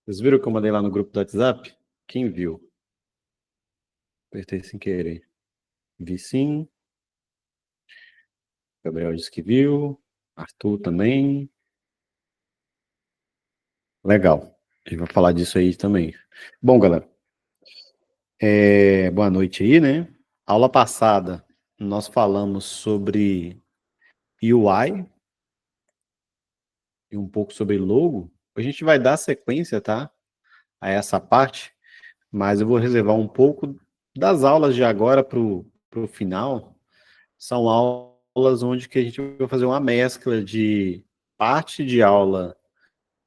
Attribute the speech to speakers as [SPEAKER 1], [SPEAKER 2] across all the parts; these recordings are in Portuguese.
[SPEAKER 1] Vocês viram que eu mandei lá no grupo do WhatsApp? Quem viu? Apertei sem querer. Vi sim. Gabriel disse que viu. Arthur também. Legal. A gente vai falar disso aí também. Bom, galera, boa noite aí, né? Aula passada, nós falamos sobre UI e um pouco sobre logo. A gente vai dar sequência, tá? A essa parte, mas eu vou reservar um pouco das aulas de agora para o final. São aulas onde que a gente vai fazer uma mescla de parte de aula,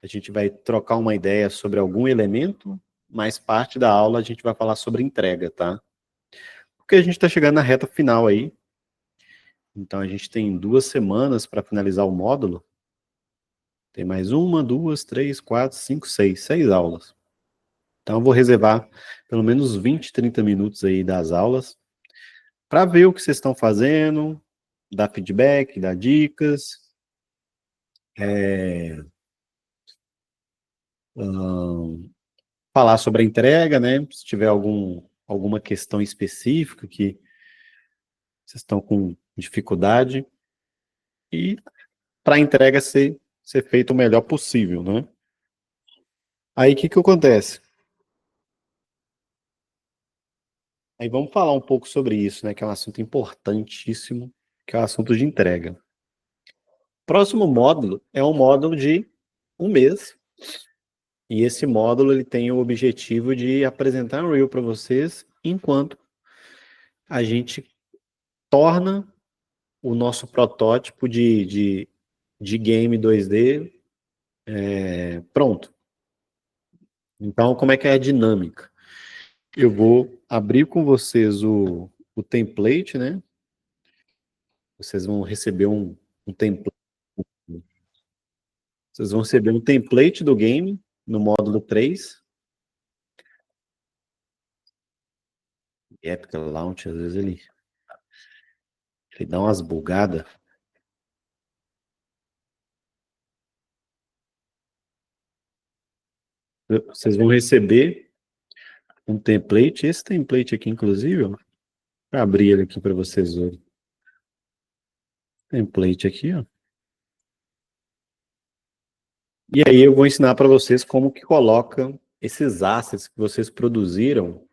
[SPEAKER 1] a gente vai trocar uma ideia sobre algum elemento, mas parte da aula a gente vai falar sobre entrega, tá? Porque a gente está chegando na reta final aí, então a gente tem 2 semanas para finalizar o módulo. Tem mais uma, duas, três, quatro, cinco, seis aulas. Então eu vou reservar pelo menos 20, 30 minutos aí das aulas para ver o que vocês estão fazendo, dar feedback, dar dicas, falar sobre a entrega, né? Se tiver alguma questão específica que vocês estão com dificuldade, e para a entrega ser feita o melhor possível, né? Aí o que acontece? Aí vamos falar um pouco sobre isso, né? Que é um assunto importantíssimo, que é o assunto de entrega. Próximo módulo é um módulo de 1 mês, e esse módulo ele tem o objetivo de apresentar um Unreal para vocês, enquanto a gente torna o nosso protótipo de game 2D pronto. Então, como é que é a dinâmica? Eu vou abrir com vocês o template, né? Vocês vão receber um template. Vocês vão receber um template do game no módulo 3. Epic Launch, às vezes ele dá umas bugadas. Vocês vão receber um template, esse template aqui, inclusive, ó, vou abrir ele aqui para vocês verem. Template aqui, ó. E aí eu vou ensinar para vocês como que coloca esses assets que vocês produziram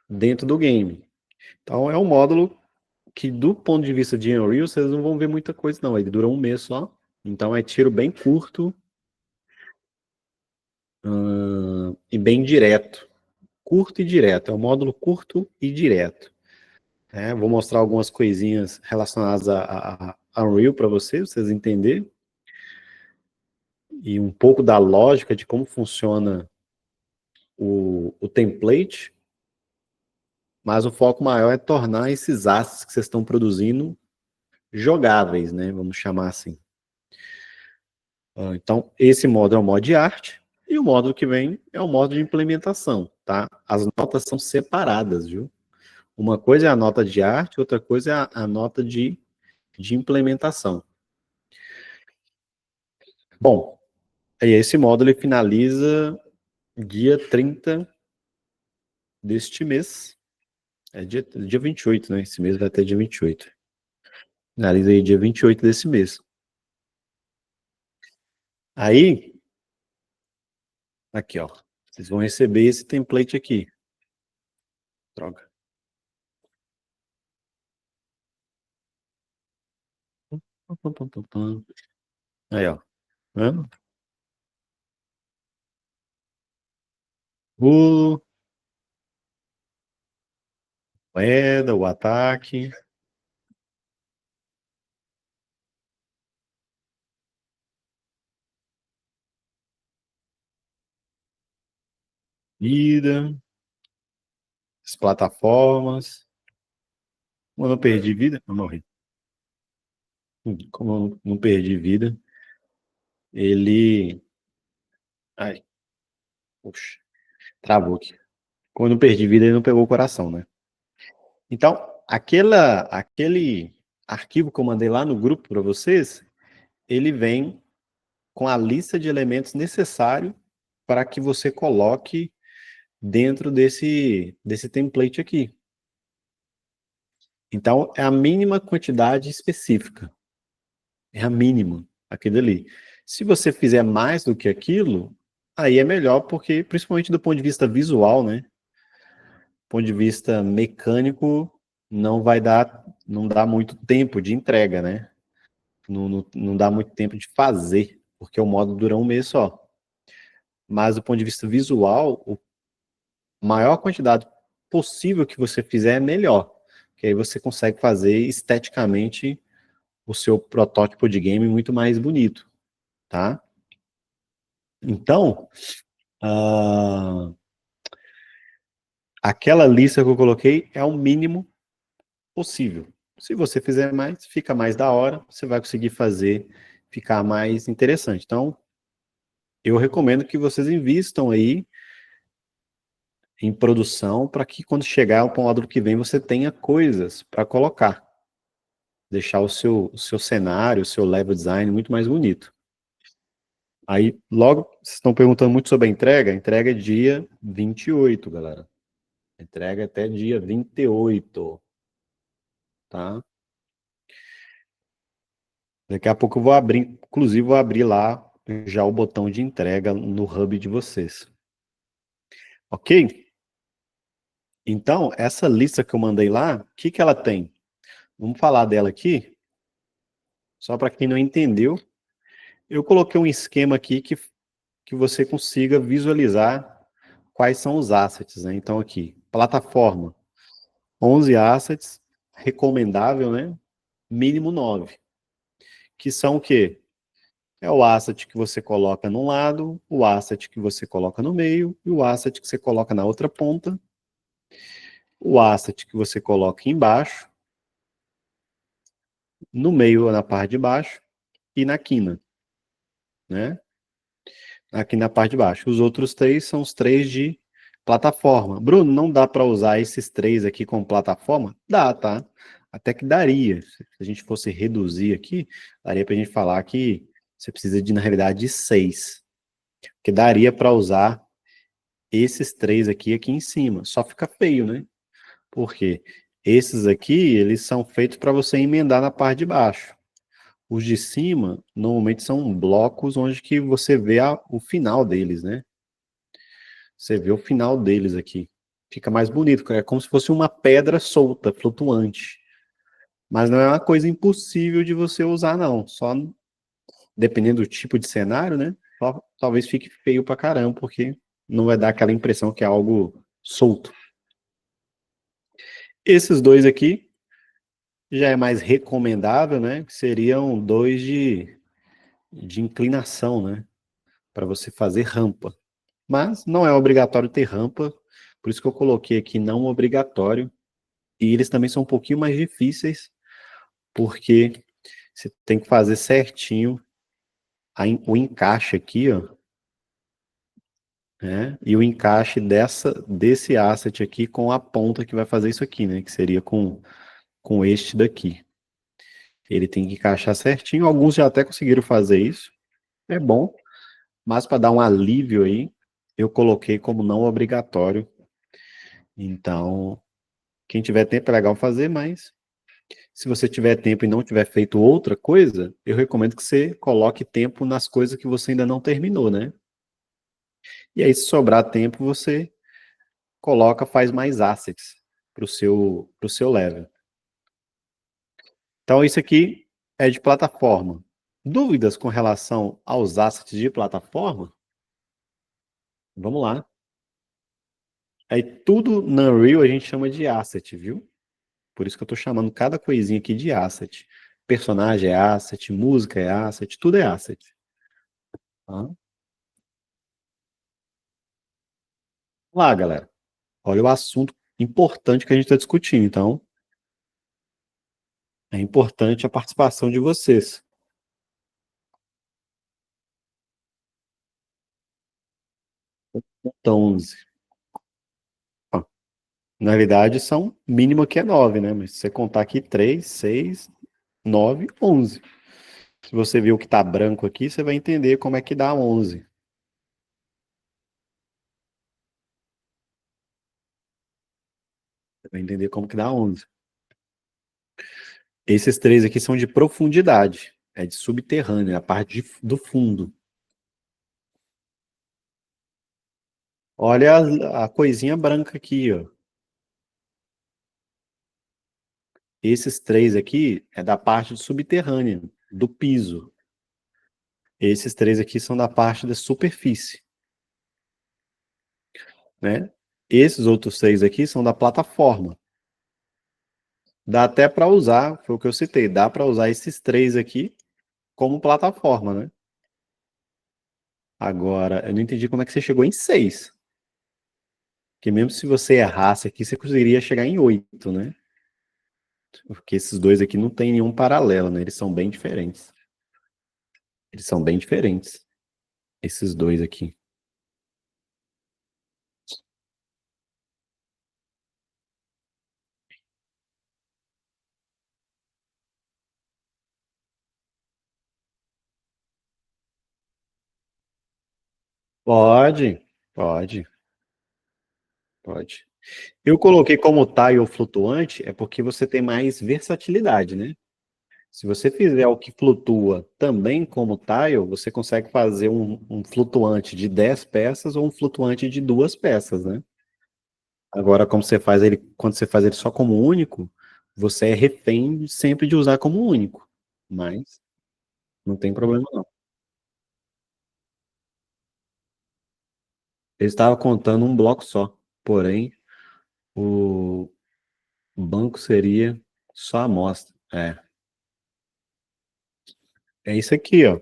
[SPEAKER 1] dentro do game. Então é um módulo que, do ponto de vista de Unreal, vocês não vão ver muita coisa não, ele dura 1 mês só. Então é tiro bem curto e bem direto. Curto e direto, é um módulo curto e direto. Vou mostrar algumas coisinhas relacionadas a Unreal para vocês entenderem. E um pouco da lógica de como funciona o template, mas o foco maior é tornar esses assets que vocês estão produzindo jogáveis, né? Vamos chamar assim. Então, esse módulo é o módulo de arte, e o módulo que vem é o módulo de implementação, tá? As notas são separadas, viu? Uma coisa é a nota de arte, outra coisa é a nota de implementação. Bom, aí esse módulo ele finaliza dia 30 deste mês. É dia 28, né? Esse mês vai até dia 28. Finaliza aí dia 28 desse mês. Aí, aqui, ó. Vocês vão receber esse template aqui. Droga. Aí, ó. Vendo? O moeda, o ataque. Vida. As plataformas. Como eu não perdi vida, eu morri. Como eu não perdi vida, ele... Ai, puxa, travou aqui. Como eu não perdi vida, ele não pegou o coração, né? Então, aquele arquivo que eu mandei lá no grupo para vocês, ele vem com a lista de elementos necessários para que você coloque dentro desse template aqui. Então, é a mínima quantidade específica. É a mínima, aquilo ali. Se você fizer mais do que aquilo, aí é melhor, porque, principalmente do ponto de vista visual, né? Do ponto de vista mecânico, não dá muito tempo de entrega, né? Não dá muito tempo de fazer, porque o modo dura um mês só. Mas do ponto de vista visual, a maior quantidade possível que você fizer é melhor. Que aí você consegue fazer esteticamente o seu protótipo de game muito mais bonito, tá? Então, aquela lista que eu coloquei é o mínimo possível. Se você fizer mais, fica mais da hora, você vai conseguir fazer ficar mais interessante. Então, eu recomendo que vocês invistam aí em produção para que quando chegar ao módulo que vem você tenha coisas para colocar. Deixar o seu cenário, o seu level design muito mais bonito. Aí, logo, vocês estão perguntando muito sobre a entrega é dia 28, galera. Entrega até dia 28, tá? Daqui a pouco eu vou abrir, inclusive vou abrir lá já o botão de entrega no hub de vocês. Ok? Então, essa lista que eu mandei lá, o que que ela tem? Vamos falar dela aqui, só para quem não entendeu. Eu coloquei um esquema aqui que você consiga visualizar quais são os assets, né? Então aqui, plataforma, 11 assets, recomendável, né? Mínimo 9, que são o quê? É o asset que você coloca num lado, o asset que você coloca no meio e o asset que você coloca na outra ponta, o asset que você coloca embaixo, no meio ou na parte de baixo e na quina, né? Aqui na parte de baixo. Os outros três são os três de plataforma. Bruno, não dá para usar esses três aqui como plataforma? Dá, tá? Até que daria. Se a gente fosse reduzir aqui, daria para a gente falar que você precisa de, na realidade, de seis. Que daria para usar esses três aqui em cima. Só fica feio, né? Porque esses aqui, eles são feitos para você emendar na parte de baixo. Os de cima, normalmente são blocos onde que você vê o final deles, né? Você vê o final deles aqui. Fica mais bonito, é como se fosse uma pedra solta, flutuante. Mas não é uma coisa impossível de você usar, não. Só dependendo do tipo de cenário, né? Talvez fique feio pra caramba, porque não vai dar aquela impressão que é algo solto. Esses dois aqui já é mais recomendável, né? Que seriam dois de inclinação, né? Para você fazer rampa. Mas não é obrigatório ter rampa, por isso que eu coloquei aqui não obrigatório. E eles também são um pouquinho mais difíceis, porque você tem que fazer certinho o encaixe aqui, ó, né? E o encaixe desse asset aqui com a ponta que vai fazer isso aqui, né? Que seria com este daqui. Ele tem que encaixar certinho. Alguns já até conseguiram fazer isso. É bom, mas para dar um alívio aí, eu coloquei como não obrigatório. Então, quem tiver tempo é legal fazer, mas se você tiver tempo e não tiver feito outra coisa, eu recomendo que você coloque tempo nas coisas que você ainda não terminou, né? E aí, se sobrar tempo, você coloca, faz mais assets pro seu level. Então, isso aqui é de plataforma. Dúvidas com relação aos assets de plataforma? Vamos lá. Aí, tudo na Unreal a gente chama de asset, viu? Por isso que eu estou chamando cada coisinha aqui de asset. Personagem é asset, música é asset, tudo é asset. Tá? Lá, galera. Olha o assunto importante que a gente está discutindo. Então, é importante a participação de vocês. Então, 11. Ó, na realidade, são mínimo que é 9, né? Mas se você contar aqui 3, 6, 9, 11. Se você viu o que está branco aqui, você vai entender como é que dá 11. Vai entender como que dá 11. Esses três aqui são de profundidade. É de subterrâneo, é a parte do fundo. Olha a coisinha branca aqui, ó. Esses três aqui é da parte subterrânea, do piso. Esses três aqui são da parte da superfície, né? Esses outros três aqui são da plataforma. Dá até para usar, foi o que eu citei, dá para usar esses três aqui como plataforma, né? Agora, eu não entendi como é que você chegou em 6. Porque mesmo se você errasse aqui, você conseguiria chegar em 8, né? Porque esses dois aqui não tem nenhum paralelo, né? Eles são bem diferentes. Eles são bem diferentes, esses dois aqui. Pode, pode, pode. Eu coloquei como tile flutuante, é porque você tem mais versatilidade, né? Se você fizer o que flutua também como tile, você consegue fazer um flutuante de 10 peças ou um flutuante de 2 peças, né? Agora, como você faz ele, quando você faz ele só como único, você é refém sempre de usar como único. Mas não tem problema não. Ele estava contando um bloco só. Porém, o banco seria só a amostra. É isso aqui, ó.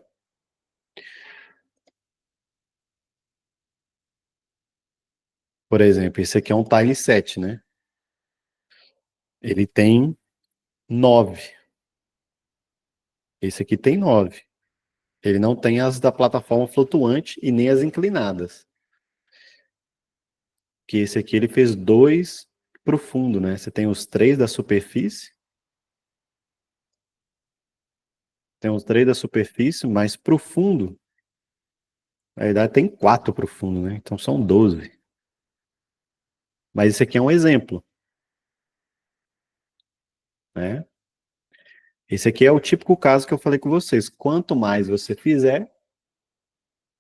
[SPEAKER 1] Por exemplo, esse aqui é um tile 7, né? Ele tem 9. Esse aqui tem 9. Ele não tem as da plataforma flutuante e nem as inclinadas. Que esse aqui ele fez 2 para o fundo, né? Você tem os 3 da superfície. Tem os 3 da superfície, mas para o fundo, na verdade tem 4 para o fundo, né? Então são 12. Mas esse aqui é um exemplo, né? Esse aqui é o típico caso que eu falei com vocês. Quanto mais você fizer,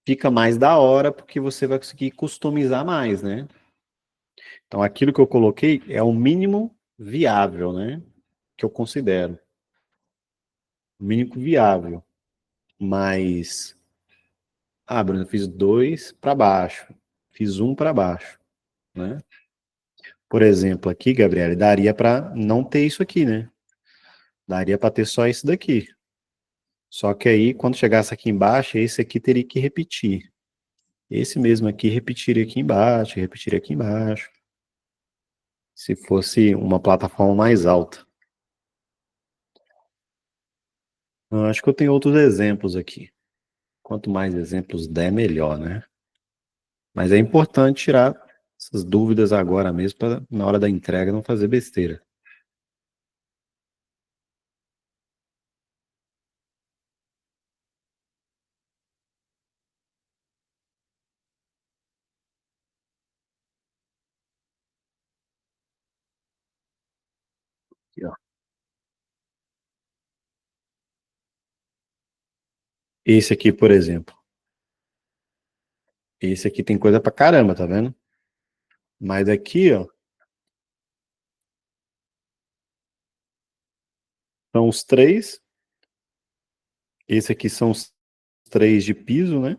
[SPEAKER 1] fica mais da hora, porque você vai conseguir customizar mais, né? Então, aquilo que eu coloquei é o mínimo viável, né? Que eu considero. O mínimo viável. Mas, Bruno, eu fiz 2 para baixo. Fiz um para baixo, né? Por exemplo, aqui, Gabriel, daria para não ter isso aqui, né? Daria para ter só isso daqui. Só que aí, quando chegasse aqui embaixo, esse aqui teria que repetir. Esse mesmo aqui repetiria aqui embaixo, repetiria aqui embaixo. Se fosse uma plataforma mais alta. Eu acho que eu tenho outros exemplos aqui. Quanto mais exemplos der, melhor, né? Mas é importante tirar essas dúvidas agora mesmo, para na hora da entrega não fazer besteira. Aqui, ó. Esse aqui, por exemplo. Esse aqui tem coisa pra caramba, tá vendo? Mas aqui, ó, são os três. Esse aqui são os três de piso, né?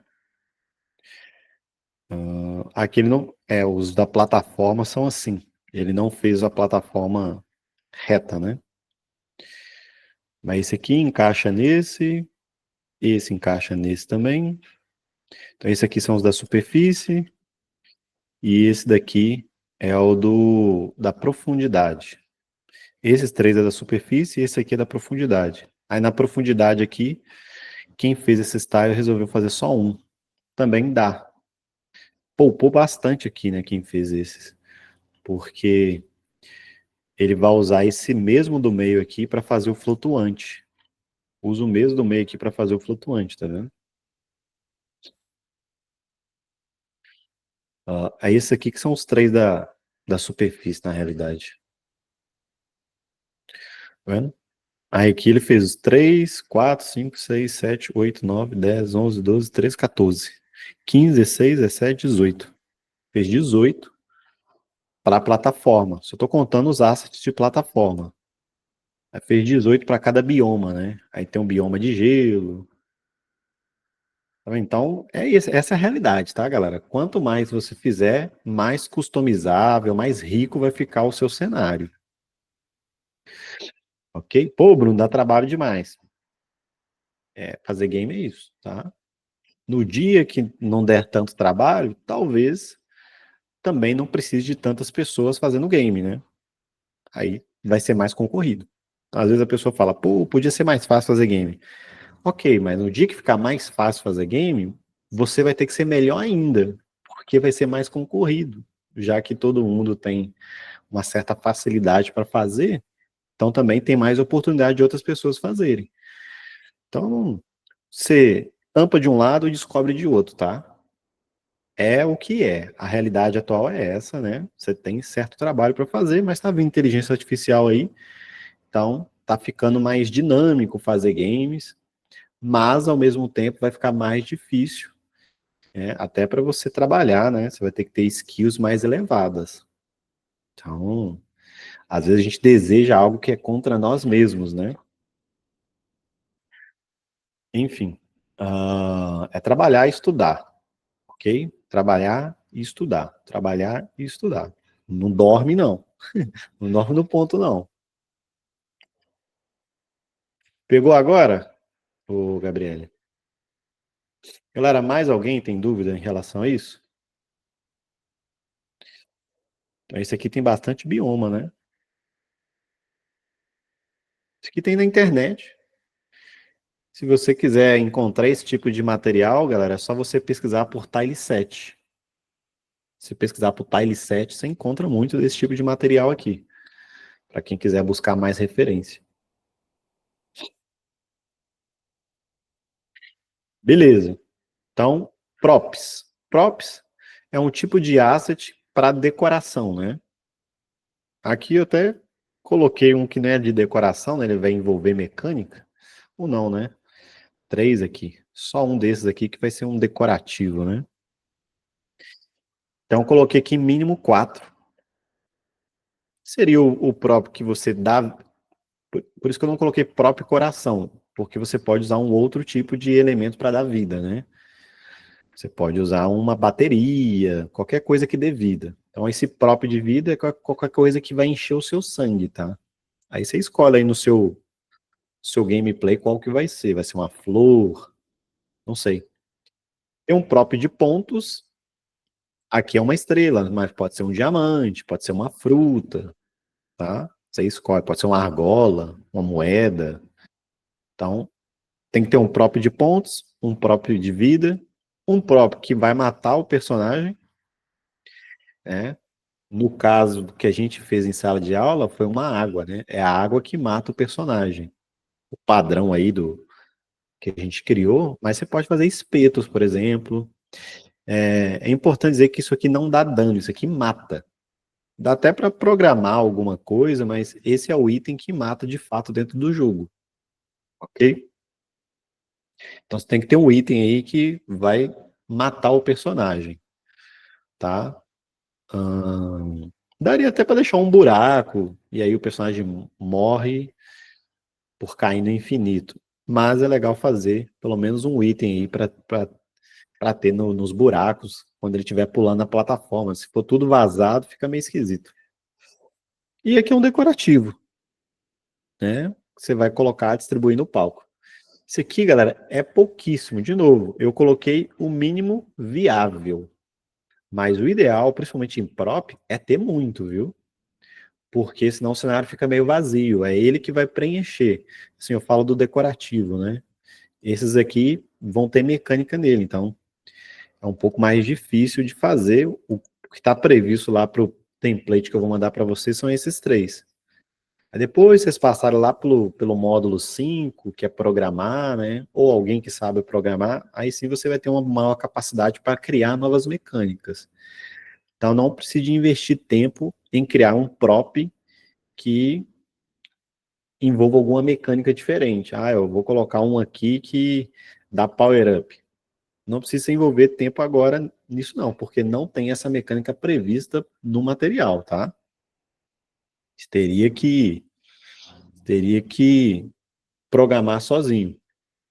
[SPEAKER 1] Aqui ele não. Os da plataforma são assim. Ele não fez a plataforma reta, né? Mas esse aqui encaixa nesse. Esse encaixa nesse também. Então, esse aqui são os da superfície. E esse daqui é o da profundidade. Esses três é da superfície e esse aqui é da profundidade. Aí na profundidade aqui, quem fez esse style resolveu fazer só um. Também dá. Poupou bastante aqui, né, quem fez esses. Porque ele vai usar esse mesmo do meio aqui para fazer o flutuante. Usa o mesmo do meio aqui para fazer o flutuante, tá vendo? Aí esse aqui que são os três da superfície, na realidade. Tá vendo? Aí aqui ele fez 3, 4, 5, 6, 7, 8, 9, 10, 11, 12, 13, 14. 15, 16, 17, 18. Fez 18 para a plataforma. Só estou contando os assets de plataforma. Aí fez 18 para cada bioma, né? Aí tem um bioma de gelo. Então, essa é a realidade, tá, galera? Quanto mais você fizer, mais customizável, mais rico vai ficar o seu cenário. Ok? Pô, Bruno, dá trabalho demais. Fazer game é isso, tá? No dia que não der tanto trabalho, talvez também não precise de tantas pessoas fazendo game, né? Aí vai ser mais concorrido. Às vezes a pessoa fala, pô, podia ser mais fácil fazer game. Ok, mas no dia que ficar mais fácil fazer game, você vai ter que ser melhor ainda, porque vai ser mais concorrido, já que todo mundo tem uma certa facilidade para fazer, então também tem mais oportunidade de outras pessoas fazerem. Então, você tampa de um lado e descobre de outro, tá? É o que é. A realidade atual é essa, né? Você tem certo trabalho para fazer, mas tá vindo inteligência artificial aí, então tá ficando mais dinâmico fazer games, mas ao mesmo tempo vai ficar mais difícil, né? Até para você trabalhar, né? Você vai ter que ter skills mais elevadas. Então, às vezes a gente deseja algo que é contra nós mesmos, né? Enfim, é trabalhar e estudar, ok? Trabalhar e estudar, trabalhar e estudar. Não dorme, não. Não dorme no ponto, não. Pegou agora, ô Gabriele? Galera, mais alguém tem dúvida em relação a isso? Então, esse aqui tem bastante bioma, né? Isso aqui tem na internet. Se você quiser encontrar esse tipo de material, galera, é só você pesquisar por Tile 7. Se pesquisar por Tile 7, você encontra muito desse tipo de material aqui, para quem quiser buscar mais referência. Beleza. Então, props. Props é um tipo de asset para decoração, né? Aqui eu até coloquei um que não é de decoração, né? Ele vai envolver mecânica. Ou não, né? 3 aqui. Só um desses aqui que vai ser um decorativo, né? Então, eu coloquei aqui mínimo 4. Seria o próprio que você dá. Por isso que eu não coloquei próprio coração. Porque você pode usar um outro tipo de elemento para dar vida, né? Você pode usar uma bateria, qualquer coisa que dê vida. Então, esse próprio de vida é qualquer coisa que vai encher o seu sangue, tá? Aí você escolhe aí no seu gameplay qual que vai ser. Vai ser uma flor, não sei. Tem um próprio de pontos. Aqui é uma estrela, mas pode ser um diamante, pode ser uma fruta, tá? Você escolhe, pode ser uma argola, uma moeda. Então, tem que ter um próprio de pontos, um próprio de vida, um próprio que vai matar o personagem, né? No caso que a gente fez em sala de aula, foi uma água, né? É a água que mata o personagem. O padrão aí do que a gente criou, mas você pode fazer espetos, por exemplo. É importante dizer que isso aqui não dá dano, isso aqui mata. Dá até para programar alguma coisa, mas esse é o item que mata de fato dentro do jogo, ok? Então você tem que ter um item aí que vai matar o personagem, tá? Daria até para deixar um buraco e aí o personagem morre por cair no infinito. Mas é legal fazer pelo menos um item aí para ter nos buracos quando ele estiver pulando na plataforma. Se for tudo vazado, fica meio esquisito. E aqui é um decorativo, né? Você vai colocar, distribuir no palco. Isso aqui, galera, é pouquíssimo. De novo, eu coloquei o mínimo viável. Mas o ideal, principalmente em prop, é ter muito, viu? Porque senão o cenário fica meio vazio. É ele que vai preencher. Assim, eu falo do decorativo, né? Esses aqui vão ter mecânica nele, então é um pouco mais difícil de fazer. O que está previsto lá para o template que eu vou mandar para vocês são esses 3. Aí depois vocês passaram lá pelo módulo 5, que é programar, né? Ou alguém que sabe programar, aí sim você vai ter uma maior capacidade para criar novas mecânicas. Então não precisa investir tempo em criar um prop que envolva alguma mecânica diferente. Ah, eu vou colocar um aqui que dá power up. Não precisa envolver tempo agora nisso não, porque não tem essa mecânica prevista no material, tá? Teria que teria que programar sozinho.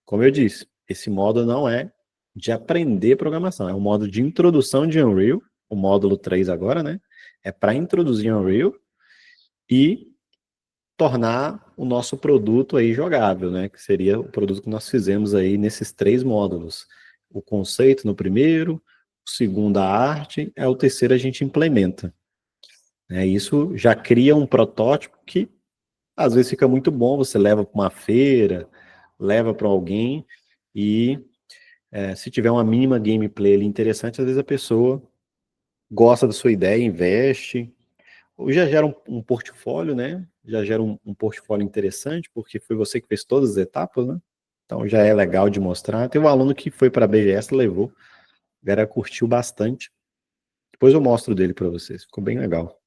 [SPEAKER 1] Como eu disse, esse modo não é de aprender programação, é um modo de introdução de Unreal, o módulo 3 agora, né? É para introduzir Unreal e tornar o nosso produto aí jogável, né? Que seria o produto que nós fizemos aí nesses 3 módulos. O conceito no primeiro, o segundo a arte, o terceiro a gente implementa. Isso já cria um protótipo que às vezes fica muito bom, você leva para uma feira, leva para alguém e se tiver uma mínima gameplay ali interessante, às vezes a pessoa gosta da sua ideia, investe, ou já gera um portfólio, né? Já gera um portfólio interessante, porque foi você que fez todas as etapas, né? Então já é legal de mostrar. Tem um aluno que foi para a BGS, levou, a galera curtiu bastante. Depois eu mostro dele para vocês, ficou bem legal.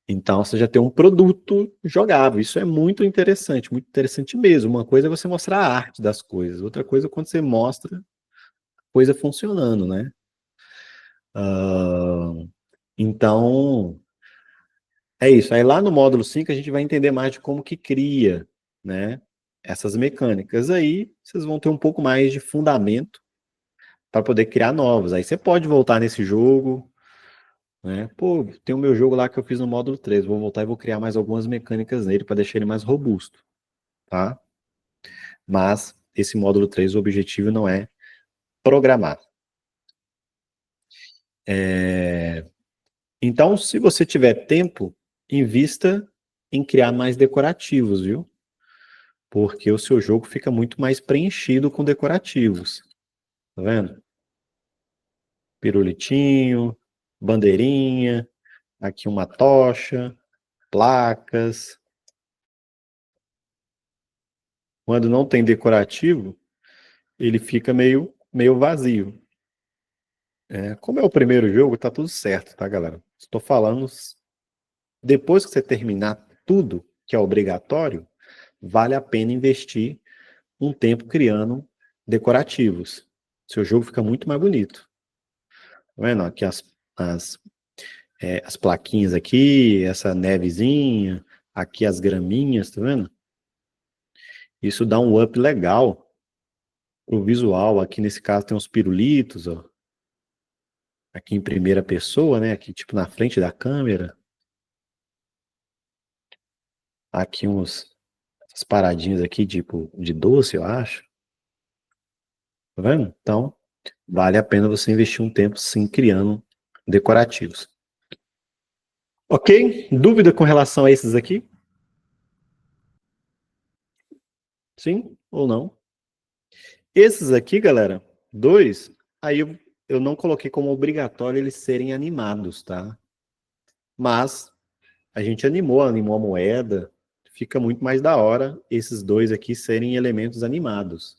[SPEAKER 1] Então você já tem um produto jogável, isso é muito interessante mesmo. Uma coisa é você mostrar a arte das coisas, outra coisa é quando você mostra a coisa funcionando, né? Então, é isso. Aí lá no módulo 5 a gente vai entender mais de como que cria, né, essas mecânicas. Aí vocês vão ter um pouco mais de fundamento para poder criar novos. Aí você pode voltar nesse jogo, né? Pô, tem o meu jogo lá que eu fiz no módulo 3, vou voltar e vou criar mais algumas mecânicas nele para deixar ele mais robusto, tá? Mas esse módulo 3 o objetivo não é programar. Então, se você tiver tempo, invista em criar mais decorativos, viu? Porque o seu jogo fica muito mais preenchido com decorativos. Tá vendo? Pirulitinho, bandeirinha, aqui uma tocha, placas. Quando não tem decorativo, ele fica meio vazio. Como é o primeiro jogo, tá tudo certo, tá, galera? Estou falando, depois que você terminar tudo que é obrigatório, vale a pena investir um tempo criando decorativos. Seu jogo fica muito mais bonito. Tá vendo? Aqui as plaquinhas aqui, essa nevezinha, aqui as graminhas, tá vendo? Isso dá um up legal pro visual. Aqui nesse caso tem uns pirulitos, ó. Aqui em primeira pessoa, né? Aqui tipo na frente da câmera. Aqui essas paradinhas aqui, tipo, de doce, eu acho. Tá vendo? Então, vale a pena você investir um tempo, sim, criando decorativos. Ok? Dúvida com relação a esses aqui? Sim ou não? Esses aqui, galera, dois, aí eu não coloquei como obrigatório eles serem animados, tá? Mas a gente animou a moeda, fica muito mais da hora esses dois aqui serem elementos animados.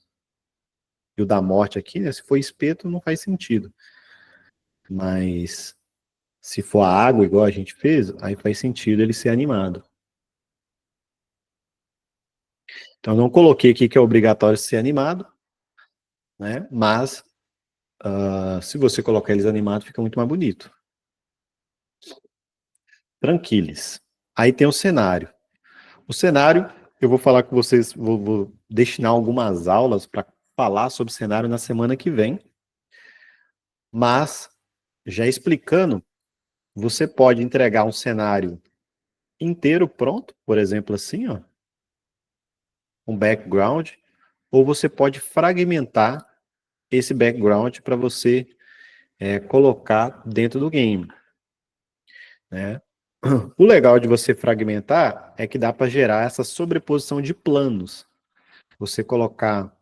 [SPEAKER 1] E o da morte aqui, né? Se for espeto, não faz sentido. Mas se for a água, igual a gente fez, aí faz sentido ele ser animado. Então, eu não coloquei aqui que é obrigatório ser animado, né? Mas se você colocar eles animados, fica muito mais bonito. Tranquilos. Aí tem o cenário. O cenário, eu vou falar com vocês, vou destinar algumas aulas para falar sobre cenário na semana que vem. Mas, já explicando, você pode entregar um cenário inteiro pronto, por exemplo, assim, ó, um background, ou você pode fragmentar esse background para você colocar dentro do game, né? O legal de você fragmentar é que dá para gerar essa sobreposição de planos. Você colocar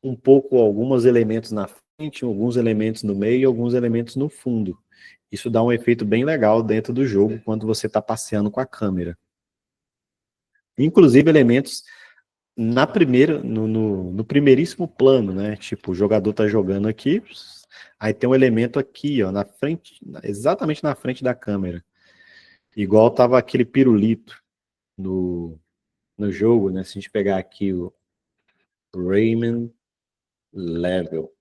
[SPEAKER 1] um pouco alguns elementos na frente, alguns elementos no meio e alguns elementos no fundo. Isso dá um efeito bem legal dentro do jogo quando você está passeando com a câmera. Inclusive elementos no primeiríssimo plano, né? Tipo, o jogador está jogando aqui, aí tem um elemento aqui, ó, na frente, exatamente na frente da câmera. Igual tava aquele pirulito. no, no jogo, né? Se a gente pegar aqui o Rayman Level,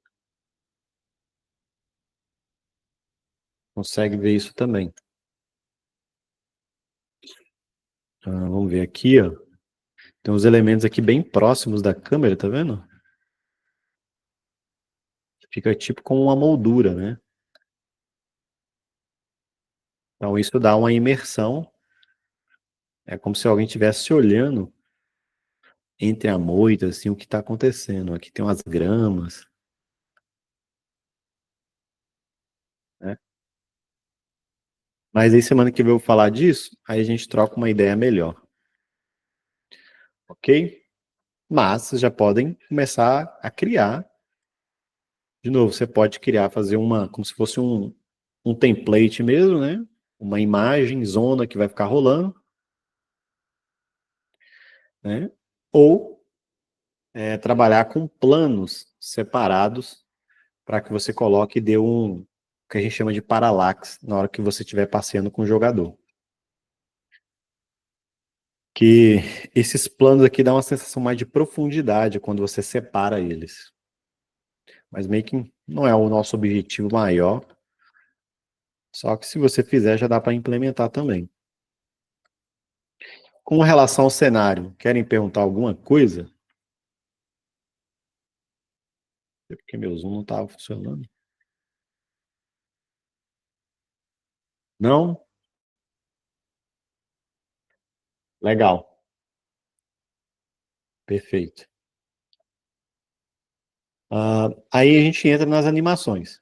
[SPEAKER 1] consegue ver isso também. Vamos ver aqui, ó. Tem uns elementos aqui bem próximos da câmera, tá vendo? Fica tipo como uma moldura, né? Então isso dá uma imersão. É como se alguém estivesse olhando entre a moita, assim, o que está acontecendo. Aqui tem umas gramas, né? Mas aí semana que vem eu vou falar disso, aí a gente troca uma ideia melhor, ok? Mas vocês já podem começar a criar. De novo, você pode criar, fazer uma, como se fosse um template mesmo, né? Uma imagem, zona que vai ficar rolando, né? Ou trabalhar com planos separados para que você coloque e dê o que a gente chama de paralaxe na hora que você estiver passeando com o jogador. Que esses planos aqui dão uma sensação mais de profundidade quando você separa eles. Mas meio que não é o nosso objetivo maior. Só que se você fizer, já dá para implementar também. Com relação ao cenário, querem perguntar alguma coisa? Porque meu Zoom não estava funcionando. Não? Legal. Perfeito. Aí a gente entra nas animações.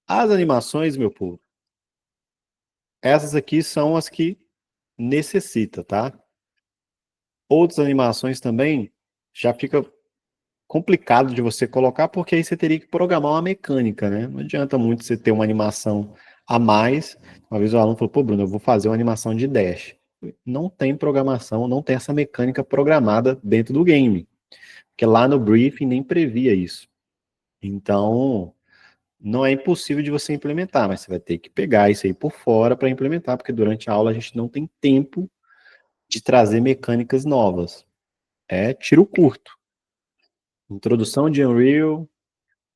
[SPEAKER 1] As animações, meu povo, essas aqui são as que necessita, tá? Outras animações também já fica complicado de você colocar, porque aí você teria que programar uma mecânica, né? Não adianta muito você ter uma animação a mais. Uma vez o aluno falou, pô, Bruno, eu vou fazer uma animação de dash. Não tem programação, não tem essa mecânica programada dentro do game. Porque lá no briefing nem previa isso. Então, não é impossível de você implementar, mas você vai ter que pegar isso aí por fora para implementar, porque durante a aula a gente não tem tempo de trazer mecânicas novas. É tiro curto. Introdução de Unreal,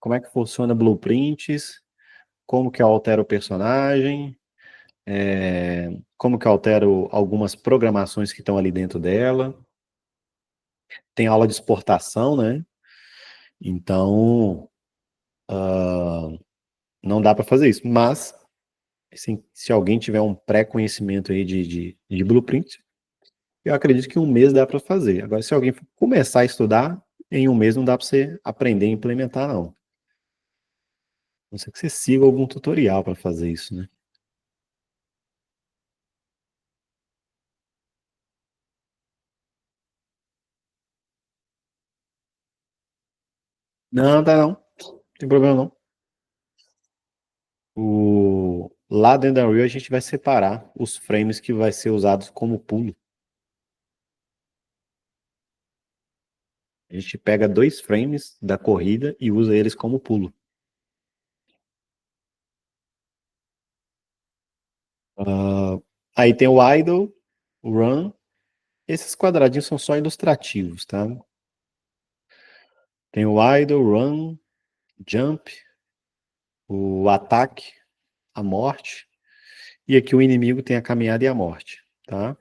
[SPEAKER 1] como é que funciona blueprints, como que eu altero o personagem, como que eu altero algumas programações que estão ali dentro dela. Tem aula de exportação, né? Então, não dá para fazer isso. Mas, assim, se alguém tiver um pré-conhecimento aí de blueprint, eu acredito que um mês dá para fazer. Agora, se alguém começar a estudar, em um mês não dá para você aprender a implementar, não. A não ser que você siga algum tutorial para fazer isso, né? Não, tá não. Não tem problema não. Lá dentro da Unreal a gente vai separar os frames que vai ser usados como pulo. A gente pega 2 frames da corrida e usa eles como pulo. Aí tem o idle, o run. Esses quadradinhos são só ilustrativos, tá? Tem o idle, run, jump, o ataque, a morte. E aqui o inimigo tem a caminhada e a morte, tá?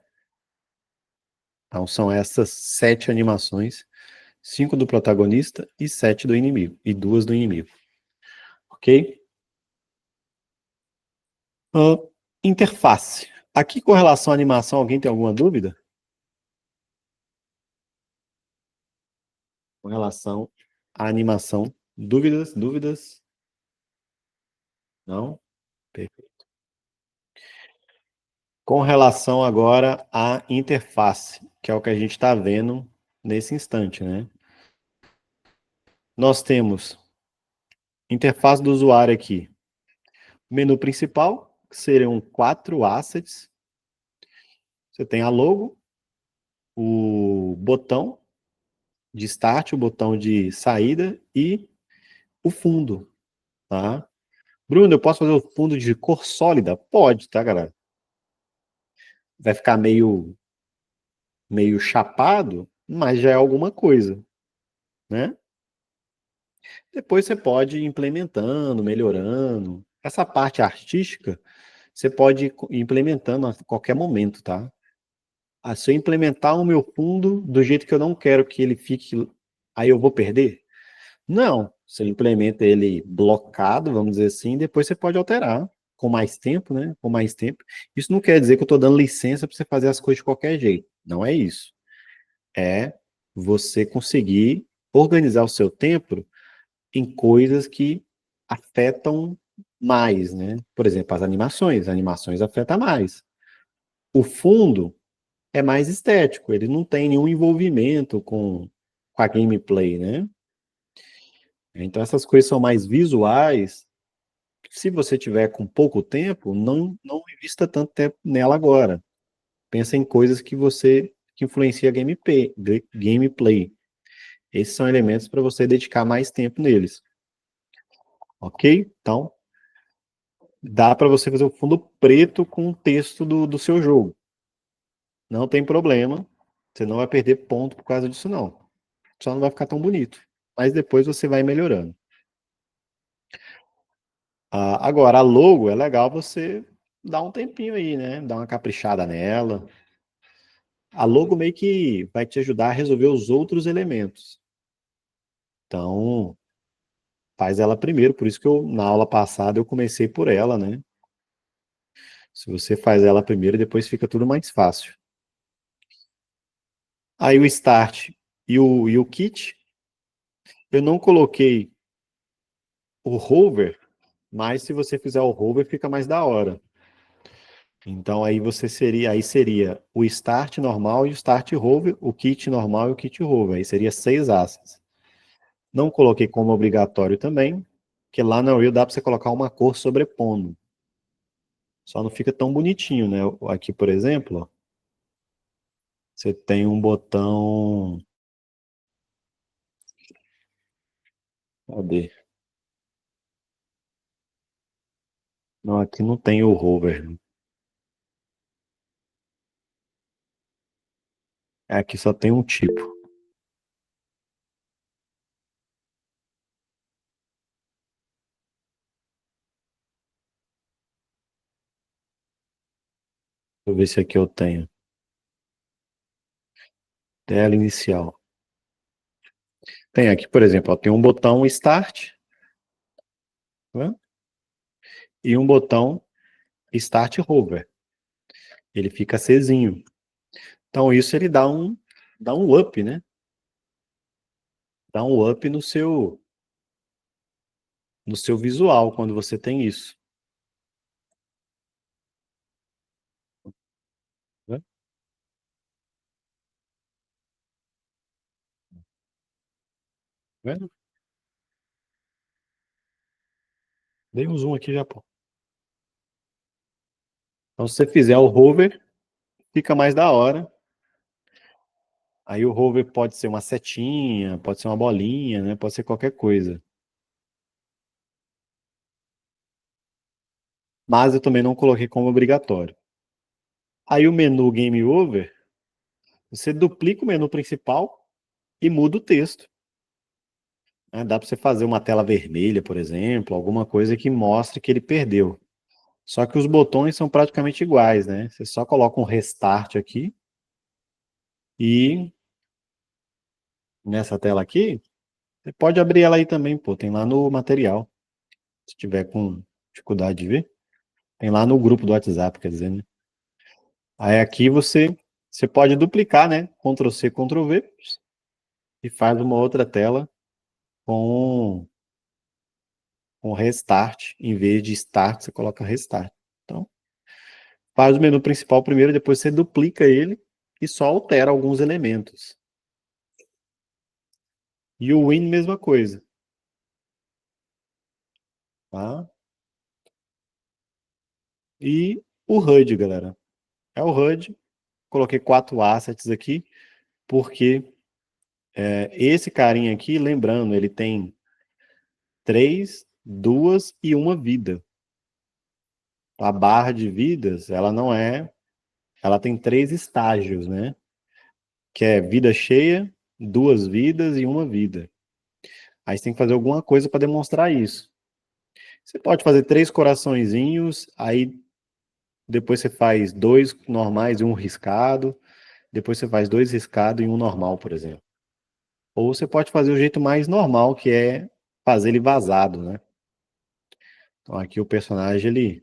[SPEAKER 1] Então são essas 7 animações, 5 do protagonista e 7 do inimigo, e 2 do inimigo, ok? Interface. Aqui com relação à animação, alguém tem alguma dúvida? Com relação à animação, dúvidas? Dúvidas? Não? Perfeito. Com relação agora à interface, que é o que a gente está vendo nesse instante, né? Nós temos interface do usuário aqui. Menu principal, que seriam 4 assets. Você tem a logo, o botão de start, o botão de saída e o fundo, tá? Bruno, eu posso fazer o fundo de cor sólida? Pode, tá, galera? vai ficar meio chapado, mas já é alguma coisa, né? Depois você pode ir implementando, melhorando. Essa parte artística, você pode ir implementando a qualquer momento, tá? Ah, se eu implementar o meu fundo do jeito que eu não quero que ele fique, aí eu vou perder? Não. Você implementa ele blocado, vamos dizer assim, depois você pode alterar com mais tempo, né? Com mais tempo. Isso não quer dizer que eu estou dando licença para você fazer as coisas de qualquer jeito. Não é isso. É você conseguir organizar o seu tempo em coisas que afetam mais, né? Por exemplo, as animações afetam mais. O fundo é mais estético, ele não tem nenhum envolvimento com a gameplay, né? Então essas coisas são mais visuais. Se você tiver com pouco tempo, não invista tanto tempo nela agora. Pensa em coisas que influencia a gameplay. Esses são elementos para você dedicar mais tempo neles, ok? Então, dá para você fazer o fundo preto com o texto do seu jogo. Não tem problema. Você não vai perder ponto por causa disso, não. Só não vai ficar tão bonito. Mas depois você vai melhorando. Agora, a logo é legal você dar um tempinho aí, né? Dar uma caprichada nela. A logo meio que vai te ajudar a resolver os outros elementos. Então, faz ela primeiro. Por isso que na aula passada, eu comecei por ela, né? Se você faz ela primeiro, depois fica tudo mais fácil. Aí o start e o kit, eu não coloquei o hover, mas se você fizer o hover, fica mais da hora. Então aí seria o start normal e o start hover, o kit normal e o kit hover. Aí seria 6 asas. Não coloquei como obrigatório também, porque lá na Unreal dá para você colocar uma cor sobrepondo. Só não fica tão bonitinho, né? Aqui, por exemplo, ó, você tem um botão. Cadê? Não, aqui não tem o hover. Aqui só tem um tipo. Deixa eu ver se aqui eu tenho. Tela inicial. Tem aqui, por exemplo, ó, tem um botão Start, né? E um botão Start Hover. Ele fica acesinho. Então isso ele dá um up, né? Dá um up no seu visual quando você tem isso. Né? Vendo? Dei um zoom aqui já, pô. Então se você fizer o hover, fica mais da hora. Aí o hover pode ser uma setinha, pode ser uma bolinha, né? Pode ser qualquer coisa. Mas eu também não coloquei como obrigatório. Aí o menu Game Over, você duplica o menu principal e muda o texto. Né? Dá para você fazer uma tela vermelha, por exemplo, alguma coisa que mostre que ele perdeu. Só que os botões são praticamente iguais, né? Você só coloca um restart aqui e nessa tela aqui, você pode abrir ela aí também, pô, tem lá no material. Se tiver com dificuldade de ver, tem lá no grupo do WhatsApp, quer dizer, né? Aí aqui você pode duplicar, né? Ctrl C, Ctrl V e faz uma outra tela com restart, em vez de start, você coloca restart. Então, faz o menu principal primeiro, depois você duplica ele e só altera alguns elementos. E o Win, mesma coisa. Tá? E o HUD, galera. É o HUD. Coloquei 4 assets aqui, porque esse carinha aqui, lembrando, ele tem 3, 2 e uma vida. A barra de vidas, ela não é ela tem 3 estágios, né? Que é vida cheia, 2 vidas e 1 vida. Aí você tem que fazer alguma coisa para demonstrar isso. Você pode fazer 3 coraçõezinhos, aí depois você faz 2 normais e 1 riscado, depois você faz 2 riscados e 1 normal, por exemplo. Ou você pode fazer o jeito mais normal, que é fazer ele vazado, né? Então aqui o personagem,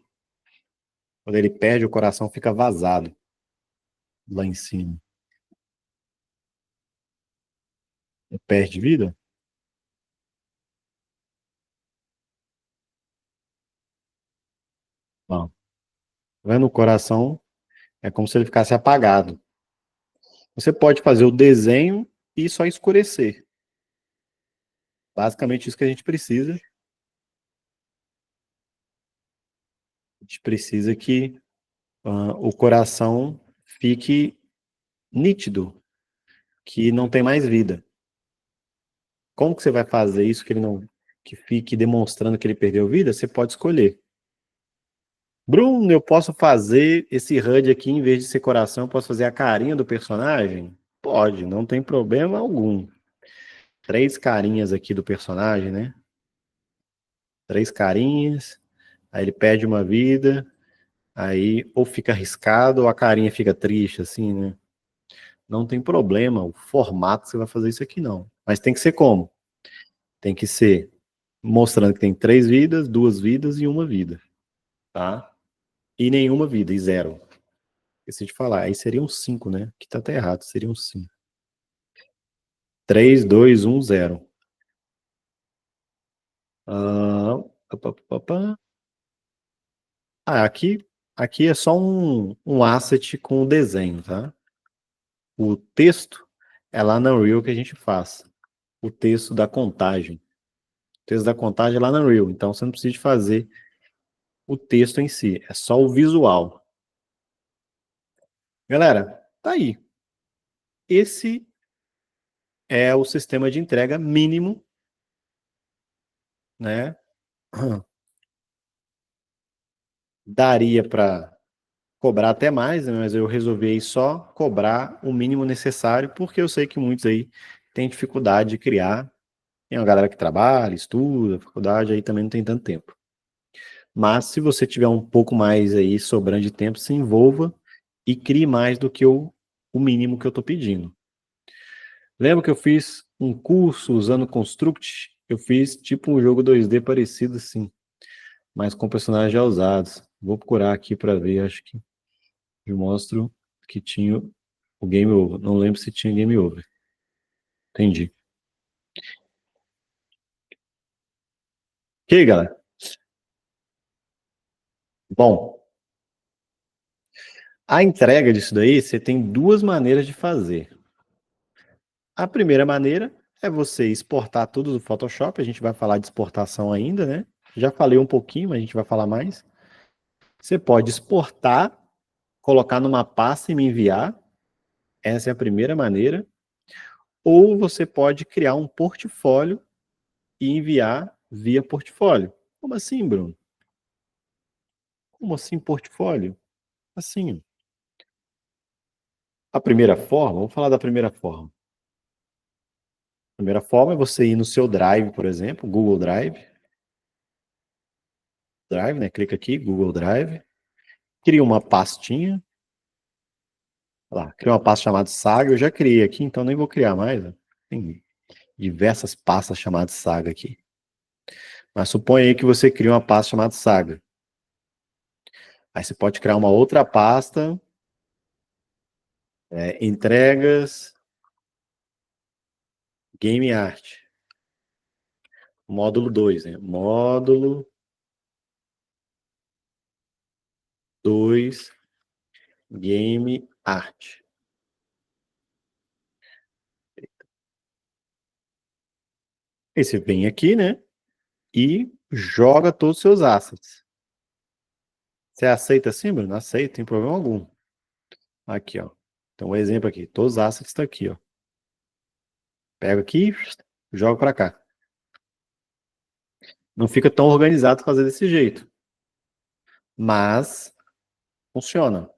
[SPEAKER 1] quando ele perde, o coração fica vazado lá em cima. Ele perde vida? Não. Vendo o coração, é como se ele ficasse apagado. Você pode fazer o desenho e só escurecer. Basicamente isso que a gente precisa. A gente precisa que o coração fique nítido, que não tem mais vida. Como que você vai fazer isso que ele não, que fique demonstrando que ele perdeu vida? Você pode escolher. Bruno, eu posso fazer esse HUD aqui, em vez de ser coração, eu posso fazer a carinha do personagem? Pode, não tem problema algum. 3 carinhas aqui do personagem, né? 3 carinhas, aí ele perde 1 vida, aí ou fica arriscado ou a carinha fica triste, assim, né? Não tem problema o formato que você vai fazer isso aqui, não. Mas tem que ser como? Tem que ser mostrando que tem 3 vidas, 2 vidas e 1 vida, tá? E nenhuma vida, e 0. Esqueci de falar, aí seriam 5, né? Que tá até errado, seriam 5. 3, 2, 1, 0. Ah, aqui é só um asset com o desenho, tá? O texto é lá na Unreal que a gente faz. O texto da contagem. O texto da contagem é lá na Unreal, então você não precisa de fazer o texto em si, é só o visual. Galera, tá aí. Esse é o sistema de entrega mínimo, né? Daria para cobrar até mais, né? Mas eu resolvi só cobrar o mínimo necessário, porque eu sei que muitos aí têm dificuldade de criar. Tem uma galera que trabalha, estuda, faculdade, aí também não tem tanto tempo. Mas se você tiver um pouco mais aí sobrando de tempo, se envolva e crie mais do que o mínimo que eu estou pedindo. Lembra que eu fiz um curso usando Construct? Eu fiz tipo um jogo 2D parecido assim, mas com personagens já usados. Vou procurar aqui para ver, acho que eu mostro que tinha o Game Over. Não lembro se tinha Game Over. Entendi. Ok, galera? Bom, a entrega disso daí, você tem 2 maneiras de fazer. A primeira maneira é você exportar tudo do Photoshop. A gente vai falar de exportação ainda, né? Já falei um pouquinho, mas a gente vai falar mais. Você pode exportar, colocar numa pasta e me enviar. Essa é a primeira maneira. Ou você pode criar um portfólio e enviar via portfólio. Como assim, Bruno? Como assim portfólio? Assim. A primeira forma, vamos falar da primeira forma. A primeira forma é você ir no seu Drive, por exemplo, Google Drive. Drive, né? Clica aqui, Google Drive. Cria uma pastinha. Lá, cria uma pasta chamada Saga. Eu já criei aqui, então nem vou criar mais. Né? Tem diversas pastas chamadas Saga aqui. Mas suponha aí que você cria uma pasta chamada Saga. Aí você pode criar uma outra pasta, entregas, Game Art. Módulo 2, né? Módulo 2, Game Art. Aí você vem aqui, né? E joga todos os seus assets. Você aceita assim, Bruno? Aceita, não tem problema algum. Aqui, ó. Então, um exemplo aqui. Todos os assets estão aqui, ó. Pego aqui, jogo para cá. Não fica tão organizado fazer desse jeito. Mas funciona.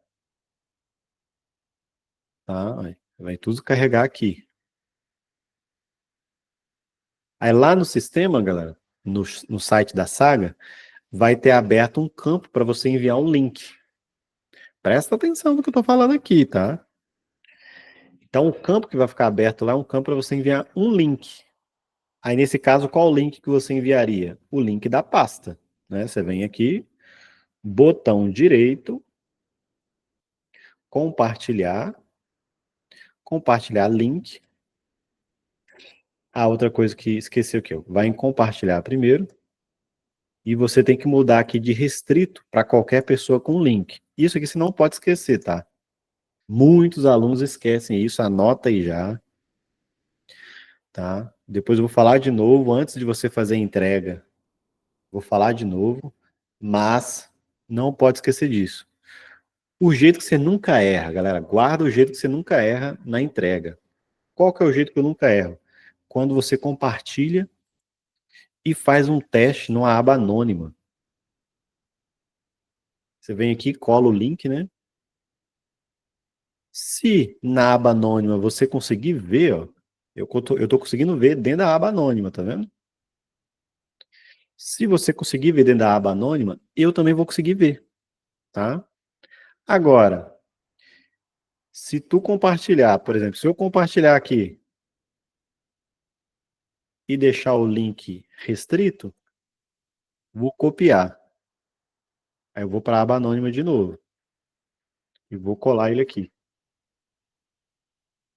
[SPEAKER 1] tá? Vai tudo carregar aqui. Aí lá no sistema, galera, no site da Saga, vai ter aberto um campo para você enviar um link. Presta atenção no que eu estou falando aqui, tá? Então, o campo que vai ficar aberto lá é um campo para você enviar um link. Aí, nesse caso, qual o link que você enviaria? O link da pasta, né? Você vem aqui, botão direito, compartilhar, compartilhar link. Ah, outra coisa que esqueci aqui, vai em compartilhar primeiro, e você tem que mudar aqui de restrito para qualquer pessoa com link. Isso aqui você não pode esquecer, tá? Muitos alunos esquecem isso, anota aí já, tá? Depois eu vou falar de novo, antes de você fazer a entrega, vou falar de novo, mas não pode esquecer disso. O jeito que você nunca erra, galera, guarda o jeito que você nunca erra na entrega. Qual que é o jeito que eu nunca erro? Quando você compartilha e faz um teste numa aba anônima. Você vem aqui, cola o link, né? Se na aba anônima você conseguir ver, ó, eu tô conseguindo ver dentro da aba anônima, tá vendo? Se você conseguir ver dentro da aba anônima, eu também vou conseguir ver, tá? Agora, se tu compartilhar, por exemplo, se eu compartilhar aqui e deixar o link restrito, vou copiar. Aí eu vou para a aba anônima de novo e vou colar ele aqui.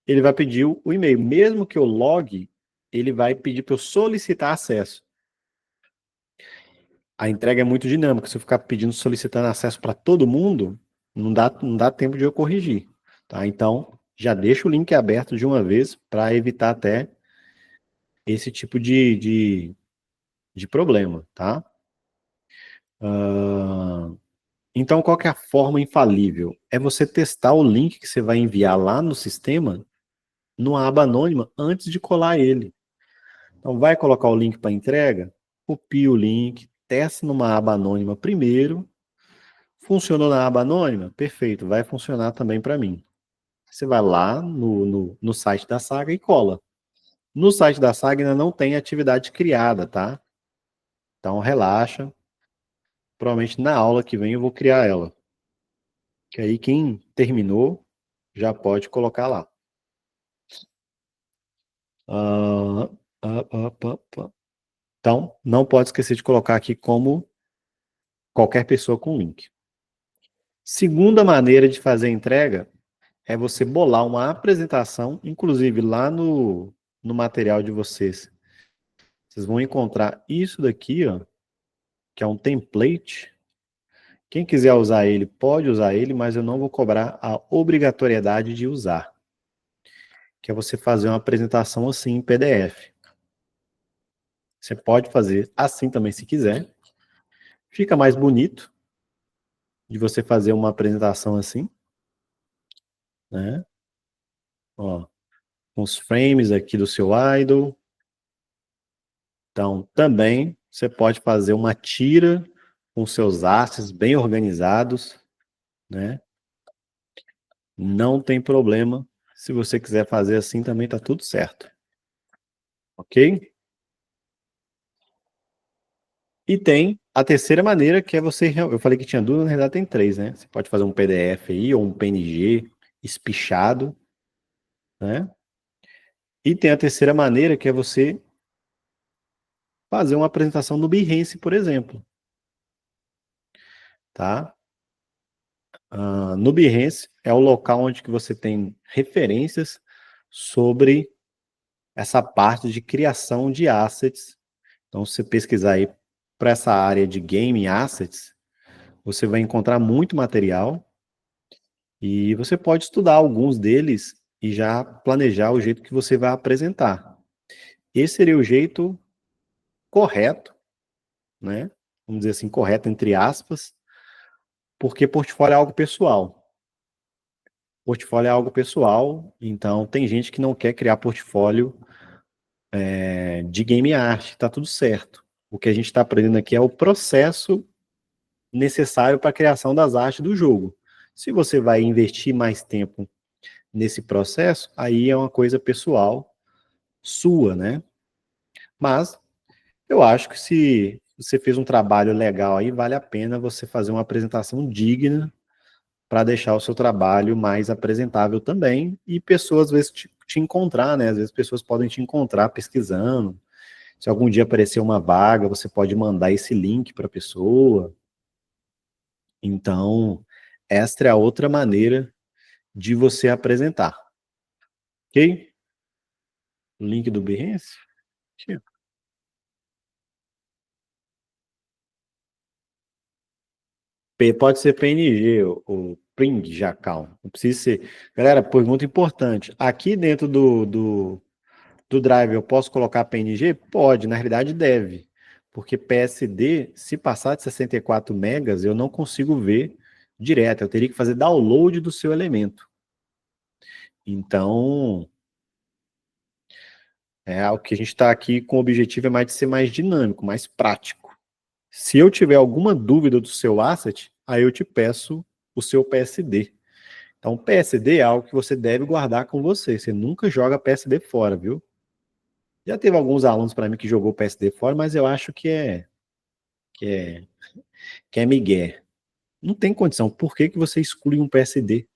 [SPEAKER 1] Ele vai pedir o e-mail. Mesmo que eu logue, ele vai pedir para eu solicitar acesso. A entrega é muito dinâmica. Se eu ficar pedindo, solicitando acesso para todo mundo, não dá tempo de eu corrigir. Tá? Então, já deixa o link aberto de uma vez para evitar até esse tipo de problema. Tá? Então, qual que é a forma infalível? É você testar o link que você vai enviar lá no sistema, numa aba anônima, antes de colar ele. Então, vai colocar o link para entrega, copia o link, testa numa aba anônima primeiro. Funcionou na aba anônima? Perfeito, vai funcionar também para mim. Você vai lá no site da Saga e cola. No site da Saga ainda não tem atividade criada, tá? Então, relaxa. Provavelmente na aula que vem eu vou criar ela. Que aí quem terminou já pode colocar lá. Ah, Então, não pode esquecer de colocar aqui como qualquer pessoa com link. Segunda maneira de fazer a entrega é você bolar uma apresentação, inclusive lá no material de vocês. Vocês vão encontrar isso daqui, ó, que é um template. Quem quiser usar ele, pode usar ele, mas eu não vou cobrar a obrigatoriedade de usar. Que é você fazer uma apresentação assim em PDF. Você pode fazer assim também se quiser. Fica mais bonito de você fazer uma apresentação assim, né? Ó, com os frames aqui do seu idol. Então, também você pode fazer uma tira com seus assets bem organizados, né? Não tem problema. Se você quiser fazer assim, também tá tudo certo. Ok? E tem a terceira maneira, que é você... Eu falei que tinha duas, na verdade tem três, né? Você pode fazer um PDF aí, ou um PNG espichado, né? E tem a terceira maneira, que é você fazer uma apresentação no Behance, por exemplo. Tá? No Behance é o local onde que você tem referências sobre essa parte de criação de assets. Então, se você pesquisar aí para essa área de game assets, você vai encontrar muito material e você pode estudar alguns deles e já planejar o jeito que você vai apresentar. Esse seria o jeito correto, né? Vamos dizer assim, correto entre aspas, porque portfólio é algo pessoal. Portfólio é algo pessoal, então tem gente que não quer criar portfólio de game art, tá tudo certo. O que a gente está aprendendo aqui é o processo necessário para a criação das artes do jogo. Se você vai investir mais tempo nesse processo, aí é uma coisa pessoal sua, né? Mas eu acho que se você fez um trabalho legal aí, vale a pena você fazer uma apresentação digna para deixar o seu trabalho mais apresentável também e pessoas às vezes te encontrar, né? Às vezes pessoas podem te encontrar pesquisando. Se algum dia aparecer uma vaga, você pode mandar esse link para a pessoa. Então, esta é a outra maneira de você apresentar, ok? O link do Behance? Aqui. Pode ser PNG, o Pring Jacal. Não precisa ser. Galera, pergunta importante. Aqui dentro do Drive eu posso colocar PNG? Pode, na realidade deve. Porque PSD, se passar de 64 megas, eu não consigo ver direto. Eu teria que fazer download do seu elemento. Então, o que a gente está aqui com o objetivo é mais de ser mais dinâmico, mais prático. Se eu tiver alguma dúvida do seu asset, aí eu te peço o seu PSD. Então, PSD é algo que você deve guardar com você. Você nunca joga PSD fora, viu? Já teve alguns alunos para mim que jogou PSD fora, mas eu acho que é, que é migué. Não tem condição. Por que que você exclui um PSD?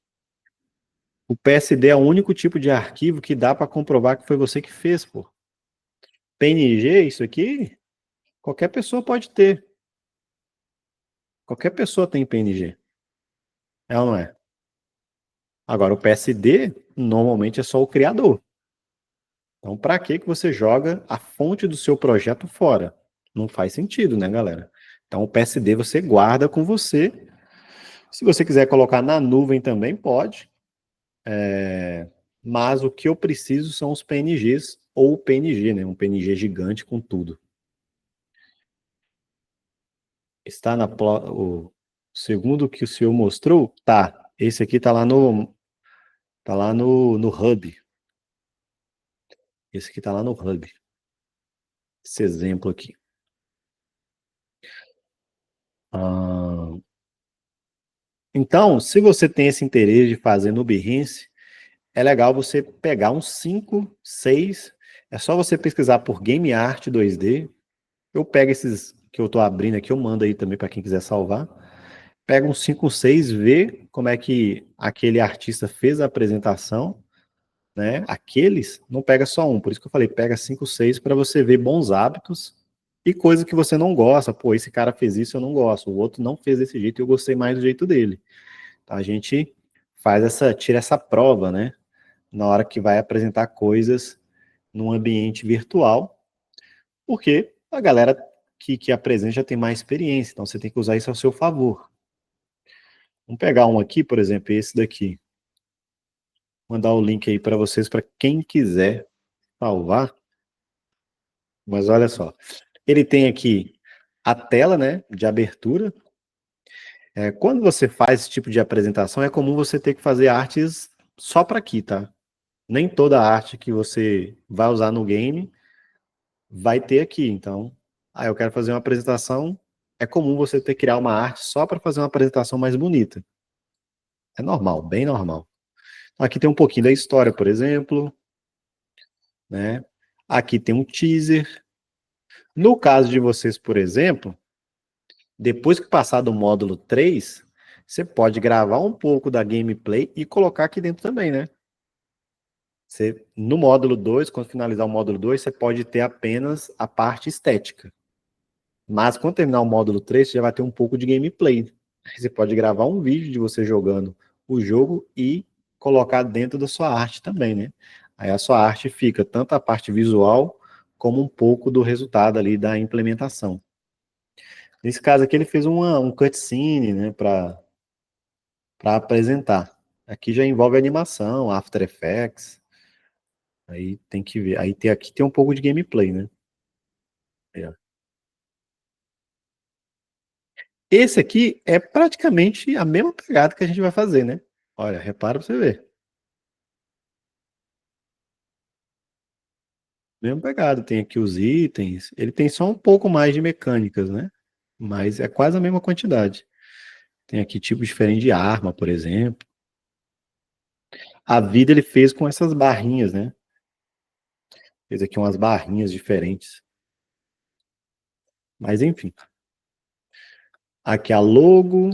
[SPEAKER 1] O PSD é o único tipo de arquivo que dá para comprovar que foi você que fez, pô. PNG, isso aqui, qualquer pessoa pode ter. Qualquer pessoa tem PNG. É ou não é? Agora, o PSD, normalmente é só o criador. Então, para que que você joga a fonte do seu projeto fora? Não faz sentido, né, galera? Então, o PSD você guarda com você. Se você quiser colocar na nuvem também, pode. Mas o que eu preciso são os PNGs ou o PNG, né? Um PNG gigante com tudo. Está o segundo que o senhor mostrou? Tá. Esse aqui tá lá no Hub. Esse aqui tá lá no Hub. Esse exemplo aqui. Ah, então, se você tem esse interesse de fazer no Behance, é legal você pegar uns 5, 6. É só você pesquisar por Game Art 2D. Eu pego esses que eu estou abrindo aqui, eu mando aí também para quem quiser salvar. Pega uns 5, 6, vê como é que aquele artista fez a apresentação, né? Aqueles, não pega só um, por isso que eu falei, pega 5, 6 para você ver bons hábitos e coisa que você não gosta. Pô, esse cara fez isso, eu não gosto. O outro não fez desse jeito e eu gostei mais do jeito dele. Então, a gente tira essa prova, né? Na hora que vai apresentar coisas num ambiente virtual, porque a galera que apresenta já tem mais experiência, então você tem que usar isso ao seu favor. Vamos pegar um aqui, por exemplo, esse daqui. Mandar o link aí para vocês, para quem quiser salvar. Mas olha só, ele tem aqui a tela, né, de abertura. Quando você faz esse tipo de apresentação, é comum você ter que fazer artes só para aqui, tá? Nem toda arte que você vai usar no game vai ter aqui. Então, eu quero fazer uma apresentação. É comum você ter que criar uma arte só para fazer uma apresentação mais bonita. É normal, bem normal. Aqui tem um pouquinho da história, por exemplo, né? Aqui tem um teaser. No caso de vocês, por exemplo, depois que passar do módulo 3, você pode gravar um pouco da gameplay e colocar aqui dentro também, né? No módulo 2, quando finalizar o módulo 2, você pode ter apenas a parte estética. Mas quando terminar o módulo 3, você já vai ter um pouco de gameplay. Você pode gravar um vídeo de você jogando o jogo e colocar dentro da sua arte também, né? Aí a sua arte fica tanto a parte visual como um pouco do resultado ali da implementação. Nesse caso aqui ele fez um cutscene, né, para apresentar. Aqui já envolve animação, After Effects. Aí tem que ver. Aqui tem um pouco de gameplay, né? É. Esse aqui é praticamente a mesma pegada que a gente vai fazer, né? Olha, repara pra você ver. Mesma pegada. Tem aqui os itens. Ele tem só um pouco mais de mecânicas, né? Mas é quase a mesma quantidade. Tem aqui tipos diferentes de arma, por exemplo. A vida ele fez com essas barrinhas, né? Fez aqui umas barrinhas diferentes. Mas enfim. Aqui a logo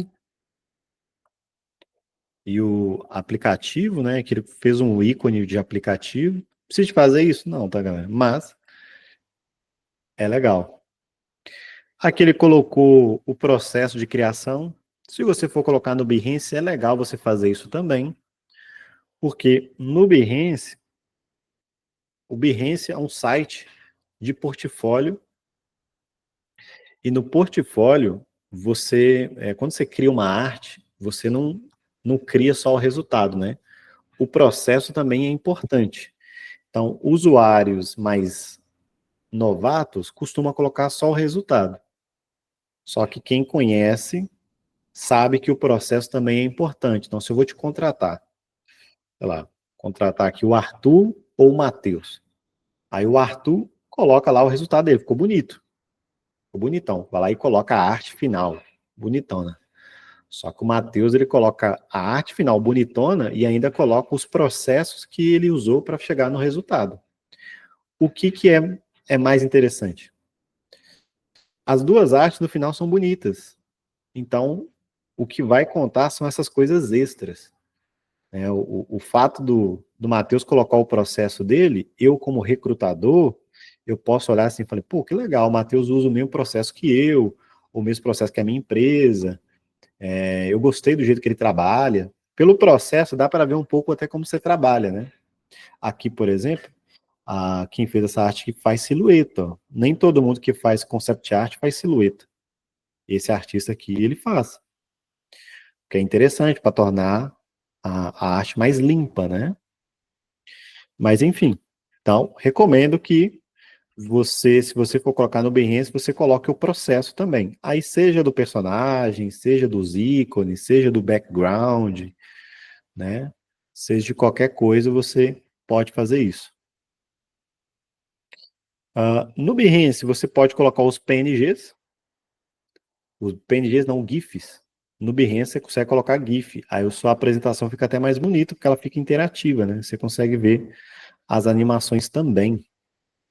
[SPEAKER 1] e o aplicativo, né? Que ele fez um ícone de aplicativo. Precisa de fazer isso? Não, tá, galera? Mas é legal. Aqui ele colocou o processo de criação. Se você for colocar no Behance, é legal você fazer isso também, porque no Behance, o Behance é um site de portfólio, e no portfólio, quando você cria uma arte, você não cria só o resultado, né? O processo também é importante. Então, usuários mais novatos costumam colocar só o resultado. Só que quem conhece sabe que o processo também é importante. Então, se eu vou te contratar, sei lá, contratar aqui o Arthur ou o Matheus. Aí o Arthur coloca lá o resultado dele, ficou bonito. Ficou bonitão. Vai lá e coloca a arte final. Bonitona. Só que o Matheus, ele coloca a arte final bonitona e ainda coloca os processos que ele usou para chegar no resultado. O que é mais interessante? As duas artes no final são bonitas. Então, o que vai contar são essas coisas extras. O fato do Matheus colocar o processo dele, eu como recrutador, eu posso olhar assim e falar, pô, que legal, o Matheus usa o mesmo processo que eu, o mesmo processo que a minha empresa, eu gostei do jeito que ele trabalha. Pelo processo, dá para ver um pouco até como você trabalha, né? Aqui, por exemplo, quem fez essa arte que faz silhueta. Ó. Nem todo mundo que faz concept art faz silhueta. Esse artista aqui, ele faz. Que é interessante para tornar a arte mais limpa, né? Mas enfim, então recomendo que se você for colocar no Behance, você coloque o processo também. Aí seja do personagem, seja dos ícones, seja do background, né? Seja de qualquer coisa, você pode fazer isso. No Behance, você pode colocar os PNGs não, GIFs. No Behance você consegue colocar GIF. Aí a sua apresentação fica até mais bonita, porque ela fica interativa, né? Você consegue ver as animações também.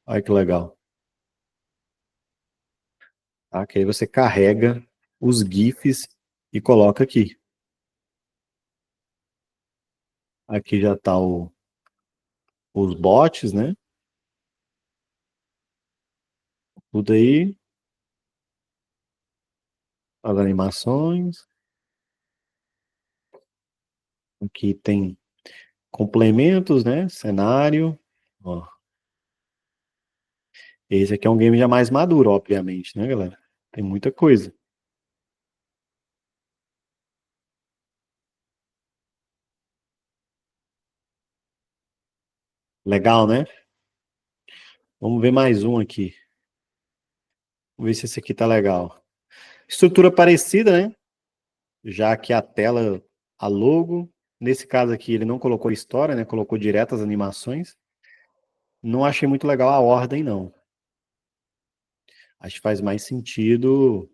[SPEAKER 1] Olha que legal. Tá? Que aí você carrega os GIFs e coloca aqui. Aqui já tá os bots, né? Tudo aí, as animações. Aqui tem complementos, né? Cenário. Ó. Esse aqui é um game já mais maduro, obviamente, né, galera? Tem muita coisa. Legal, né? Vamos ver mais um aqui. Vamos ver se esse aqui tá legal. Estrutura parecida, né? Já que a tela, a logo. Nesse caso aqui, ele não colocou história, né? Colocou direto as animações. Não achei muito legal a ordem, não. Acho que faz mais sentido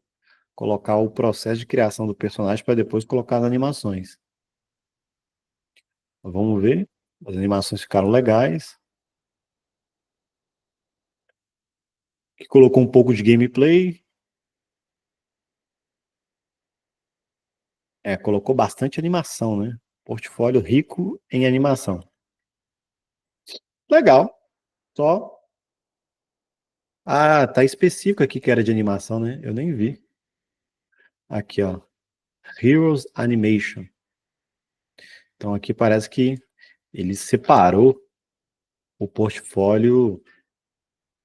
[SPEAKER 1] colocar o processo de criação do personagem para depois colocar as animações. Vamos ver. As animações ficaram legais. Que colocou um pouco de gameplay. Colocou bastante animação, né? Portfólio rico em animação. Legal. Só. Ah, tá específico aqui que era de animação, né? Eu nem vi. Aqui, ó. Heroes Animation. Então aqui parece que ele separou o portfólio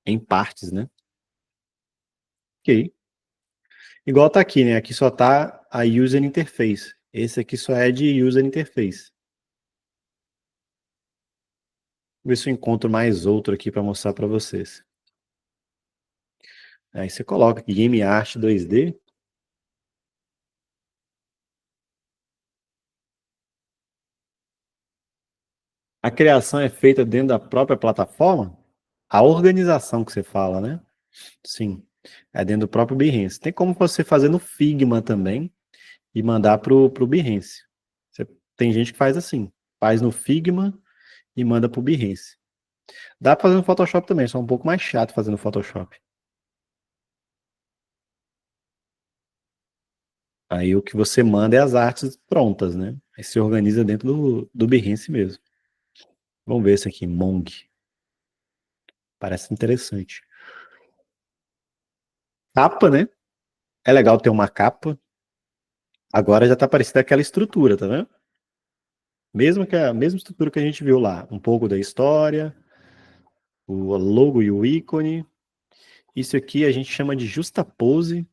[SPEAKER 1] em partes, né? Ok. Igual tá aqui, né? Aqui só tá a User Interface. Esse aqui só é de User Interface. Vou ver se eu encontro mais outro aqui para mostrar para vocês. Aí você coloca aqui Game Art 2D. A criação é feita dentro da própria plataforma? A organização que você fala, né? Sim. É dentro do próprio Behance. Tem como você fazer no Figma também e mandar pro Behance. Tem gente que faz assim. faz no Figma e manda pro Behance. Dá pra fazer no Photoshop também, só um pouco mais chato fazer no Photoshop. Aí o que você manda é as artes prontas, né? Aí se organiza dentro do Behance mesmo. Vamos ver esse aqui, Monk. Parece interessante. Capa, né? É legal ter uma capa. Agora já tá parecida aquela estrutura, tá vendo? Mesmo que a mesma estrutura que a gente viu lá. Um pouco da história, o logo e o ícone. Isso aqui a gente chama de Justapose.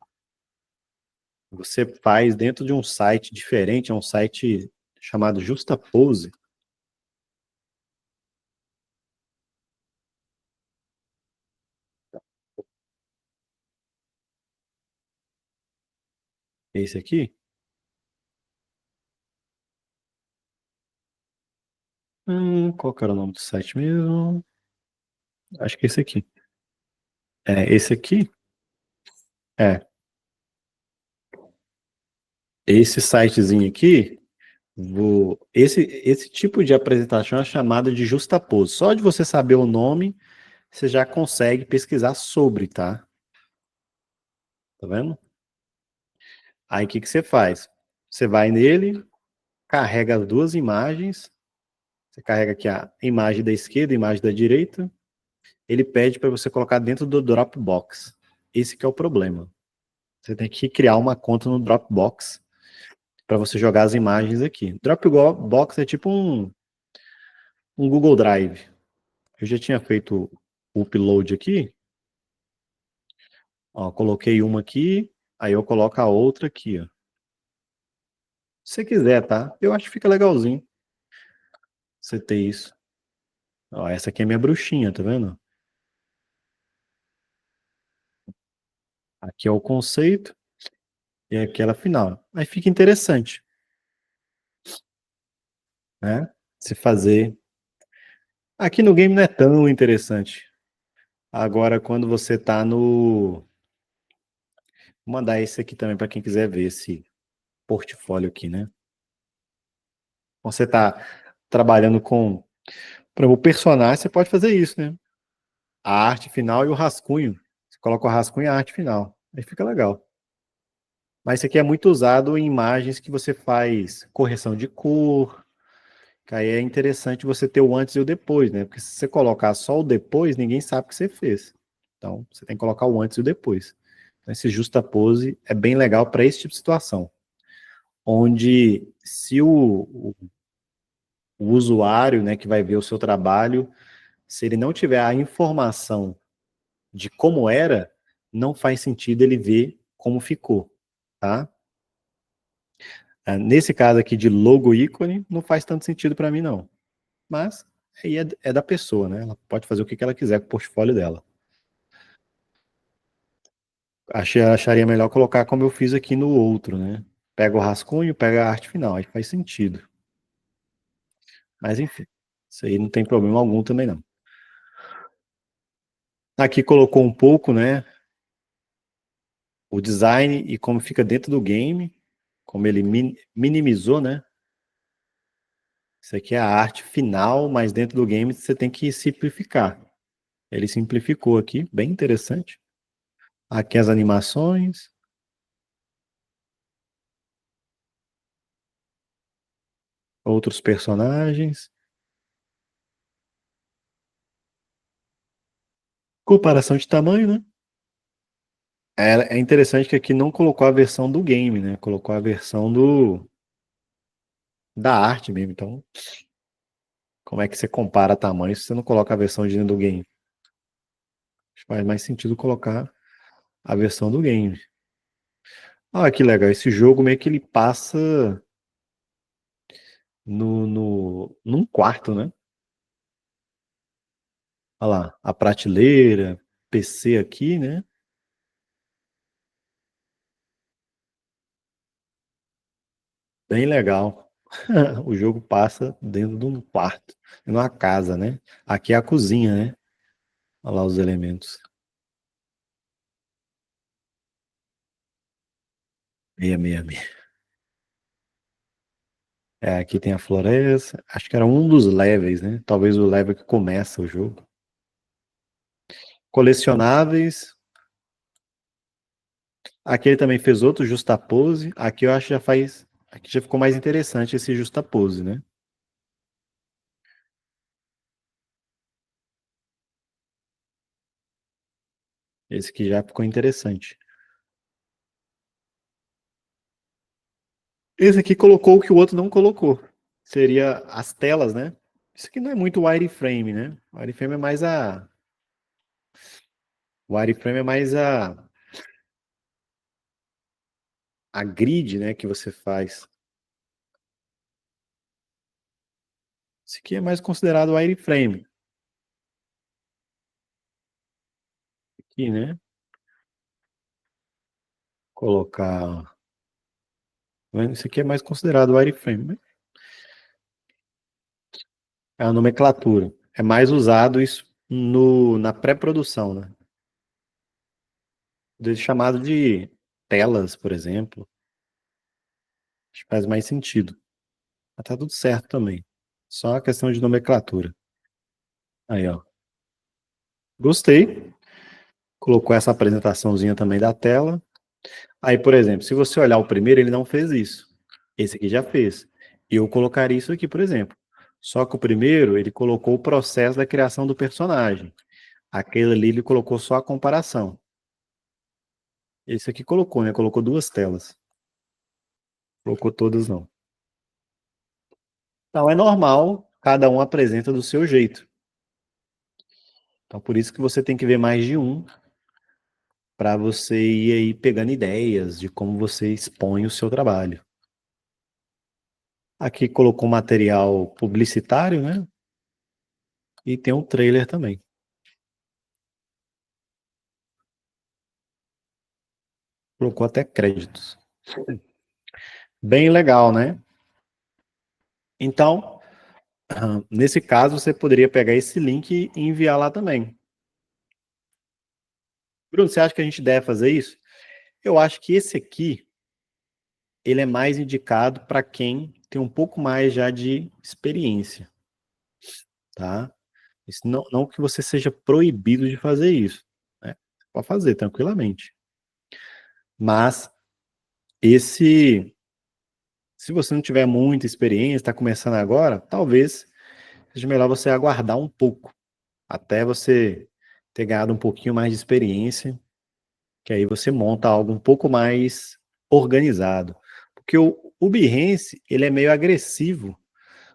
[SPEAKER 1] Você faz dentro de um site diferente, é um site chamado Justapose. Esse aqui. Qual que era o nome do site mesmo? Acho que é esse aqui. É, esse aqui? É. Esse sitezinho aqui, esse tipo de apresentação é chamada de Justapose. Só de você saber o nome, você já consegue pesquisar sobre, tá? Tá vendo? Aí o que que você faz? Você vai nele, carrega as duas imagens, você carrega aqui a imagem da esquerda, a imagem da direita, ele pede para você colocar dentro do Dropbox. Esse que é o problema. Você tem que criar uma conta no Dropbox para você jogar as imagens aqui. Dropbox é tipo um Google Drive. Eu já tinha feito o upload aqui, ó, coloquei uma aqui, aí eu coloco a outra aqui, ó. Se você quiser, tá? Eu acho que fica legalzinho você ter isso. Ó, essa aqui é minha bruxinha, tá vendo? Aqui é o conceito e aqui é a final. Aí fica interessante, né? Se fazer. Aqui no game não é tão interessante. Agora, quando você tá no. Vou mandar esse aqui também para quem quiser ver esse portfólio aqui, né? Você tá trabalhando com. Para o personagem, você pode fazer isso, né? A arte final e o rascunho. Você coloca o rascunho e a arte final. Aí fica legal. Mas isso aqui é muito usado em imagens que você faz correção de cor, que aí é interessante você ter o antes e o depois, né? Porque se você colocar só o depois, ninguém sabe o que você fez. Então, você tem que colocar o antes e o depois. Então, esse justapose é bem legal para esse tipo de situação, onde se o usuário, né, que vai ver o seu trabalho, se ele não tiver a informação de como era, não faz sentido ele ver como ficou, tá? Nesse caso aqui de logo ícone, não faz tanto sentido para mim, não. Mas aí é da pessoa, né? Ela pode fazer o que ela quiser com o portfólio dela. Acharia melhor colocar como eu fiz aqui no outro, né? Pega o rascunho, pega a arte final, aí faz sentido. Mas enfim, isso aí não tem problema algum também não. Aqui colocou um pouco, né? O design e como fica dentro do game, como ele minimizou, né? Isso aqui é a arte final, mas dentro do game você tem que simplificar. Ele simplificou aqui, bem interessante. Aqui as animações, outros personagens. Comparação de tamanho, né? É interessante que aqui não colocou a versão do game, né? Colocou a versão da arte mesmo. Então, como é que você compara tamanho se você não coloca a versão de dentro do game? Acho que faz mais sentido colocar a versão do game. Ah, que legal. Esse jogo meio que ele passa num quarto, né? Olha lá, a prateleira, PC aqui, né? Bem legal. O jogo passa dentro de um quarto, numa casa, né? Aqui é a cozinha, né? Olha lá os elementos. Meia, meia, meia. É, aqui tem a floresta. Acho que era um dos levels, né? Talvez o level que começa o jogo. Colecionáveis. Aqui ele também fez outro Justapose. Aqui eu acho que já faz. Aqui já ficou mais interessante esse Justapose, né? Esse aqui já ficou interessante. Esse aqui colocou o que o outro não colocou. Seria as telas, né? Isso aqui não é muito wireframe, né? Wireframe é mais a. Wireframe é mais a grid, né, que você faz. Isso aqui é mais considerado wireframe. Aqui, né? Colocar. Isso aqui é mais considerado wireframe, né? É a nomenclatura. É mais usado isso na pré-produção, né? Chamado de telas, por exemplo. Acho que faz mais sentido. Mas tá tudo certo também. Só a questão de nomenclatura. Aí, ó. Gostei. Colocou essa apresentaçãozinha também da tela. Aí, por exemplo, se você olhar o primeiro, ele não fez isso. Esse aqui já fez. Eu colocaria isso aqui, por exemplo. Só que o primeiro, ele colocou o processo da criação do personagem. Aquele ali, ele colocou só a comparação. Esse aqui colocou, né? Colocou duas telas. Colocou todas, não. Então, é normal, cada um apresenta do seu jeito. Então, por isso que você tem que ver mais de um, para você ir aí pegando ideias de como você expõe o seu trabalho. Aqui colocou material publicitário, né? E tem um trailer também. Colocou até créditos. Bem legal, né? Então, nesse caso, você poderia pegar esse link e enviar lá também. Bruno, você acha que a gente deve fazer isso? Eu acho que esse aqui, ele é mais indicado para quem tem um pouco mais já de experiência, tá? Isso não que você seja proibido de fazer isso, né? Você pode fazer tranquilamente. Mas esse, se você não tiver muita experiência, está começando agora, talvez seja melhor você aguardar um pouco, até você ter ganhado um pouquinho mais de experiência, que aí você monta algo um pouco mais organizado. Porque o Behance, ele é meio agressivo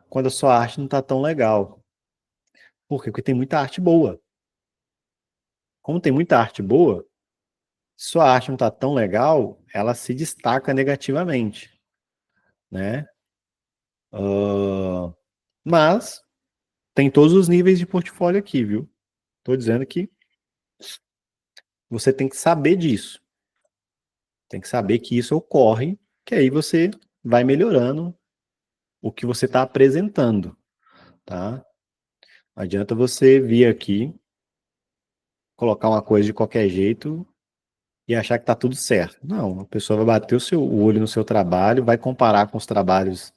[SPEAKER 1] quando a sua arte não está tão legal. Por quê? Porque tem muita arte boa. Como tem muita arte boa, se sua arte não está tão legal, ela se destaca negativamente, né? Uh, mas tem todos os níveis de portfólio aqui, viu? Estou dizendo que você tem que saber disso. Tem que saber que isso ocorre, que aí você vai melhorando o que você está apresentando, tá? Não adianta você vir aqui, colocar uma coisa de qualquer jeito e achar que está tudo certo. Não, a pessoa vai bater o olho no seu trabalho, vai comparar com os trabalhos